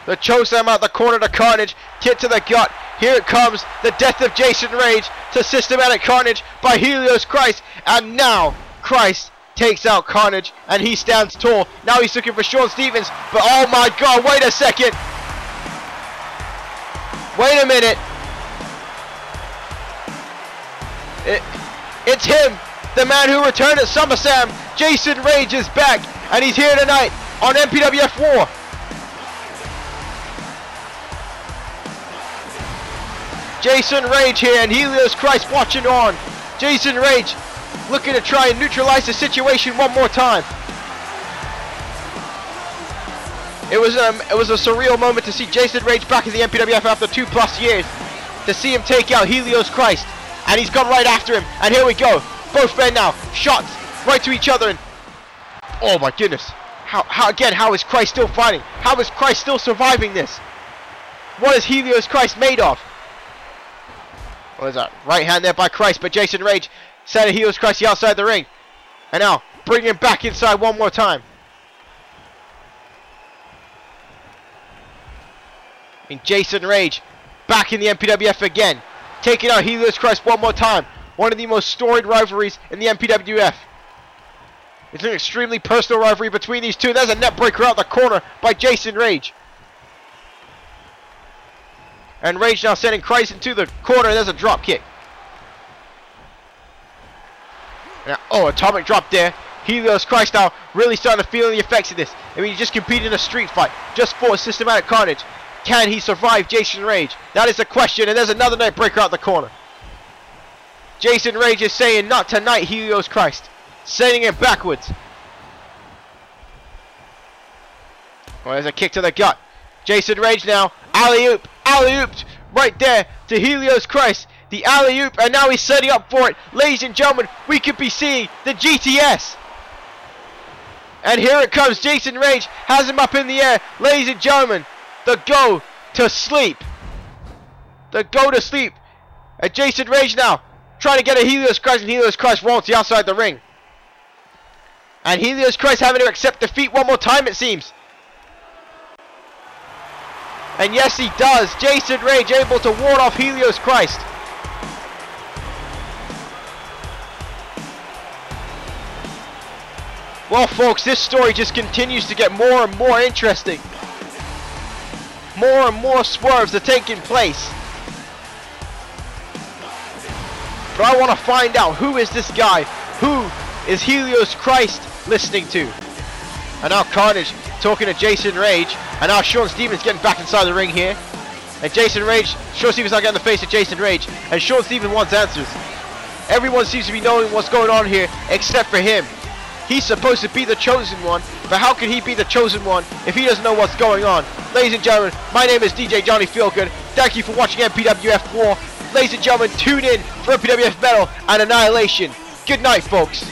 Speaker 1: The chokeslam out the corner to Carnage, kick to the gut. Here it comes, the death of Jason Rage to Systematic Carnage by Helios Christ. And now Christ takes out Carnage and he stands tall. Now he's looking for Sean Stevens, but oh my God, wait a second. Wait a minute. It's him, the man who returned at SummerSlam. Jason Rage is back and he's here tonight on MPWF WAR. Jason Rage here and Helios Christ watching on. Jason Rage looking to try and neutralize the situation one more time. It was a surreal moment to see Jason Rage back in the MPWF after 2+ years. To see him take out Helios Christ. And he's gone right after him. And here we go. Both men now. Shots right to each other. And oh my goodness. How is Christ still fighting? How is Christ still surviving this? What is Helios Christ made of? What is that? Right hand there by Christ, but Jason Rage sending Helios Christ outside the ring. And now, bring him back inside one more time. And Jason Rage back in the MPWF again. Taking out Helios Christ one more time. One of the most storied rivalries in the MPWF. It's an extremely personal rivalry between these two. There's a net breaker out the corner by Jason Rage. And Rage now sending Christ into the corner. There's a drop kick. Now, oh, atomic drop there. Helios Christ now really starting to feel the effects of this. I mean, he just competed in a street fight. Just fought Systematic Carnage. Can he survive Jason Rage? That is the question. And there's another neck breaker out the corner. Jason Rage is saying, not tonight, Helios Christ. Sending him backwards. Oh, there's a kick to the gut. Jason Rage now. Alley-oop. Alley-ooped right there to Helios Christ. The alley-oop, and now he's setting up for it. Ladies and gentlemen, we could be seeing the GTS. And here it comes. Jason Rage has him up in the air. Ladies and gentlemen, the go to sleep. The go to sleep. And Jason Rage now trying to get a Helios Christ, and Helios Christ rolls to outside the ring. And Helios Christ having to accept defeat one more time, it seems. And yes, he does. Jason Rage able to ward off Helios Christ. Well, folks, this story just continues to get more and more interesting. More and more swerves are taking place. But I want to find out, who is this guy? Who is Helios Christ listening to? And now Carnage talking to Jason Rage. And now Sean Stevens getting back inside the ring here. And Jason Rage, Sean Stevens not getting the face of Jason Rage. And Sean Stevens wants answers. Everyone seems to be knowing what's going on here except for him. He's supposed to be the chosen one, but how can he be the chosen one if he doesn't know what's going on? Ladies and gentlemen, my name is DJ Johnny Feelgood. Thank you for watching MPWF WAR. Ladies and gentlemen, tune in for MPWF Metal and Annihilation. Good night, folks.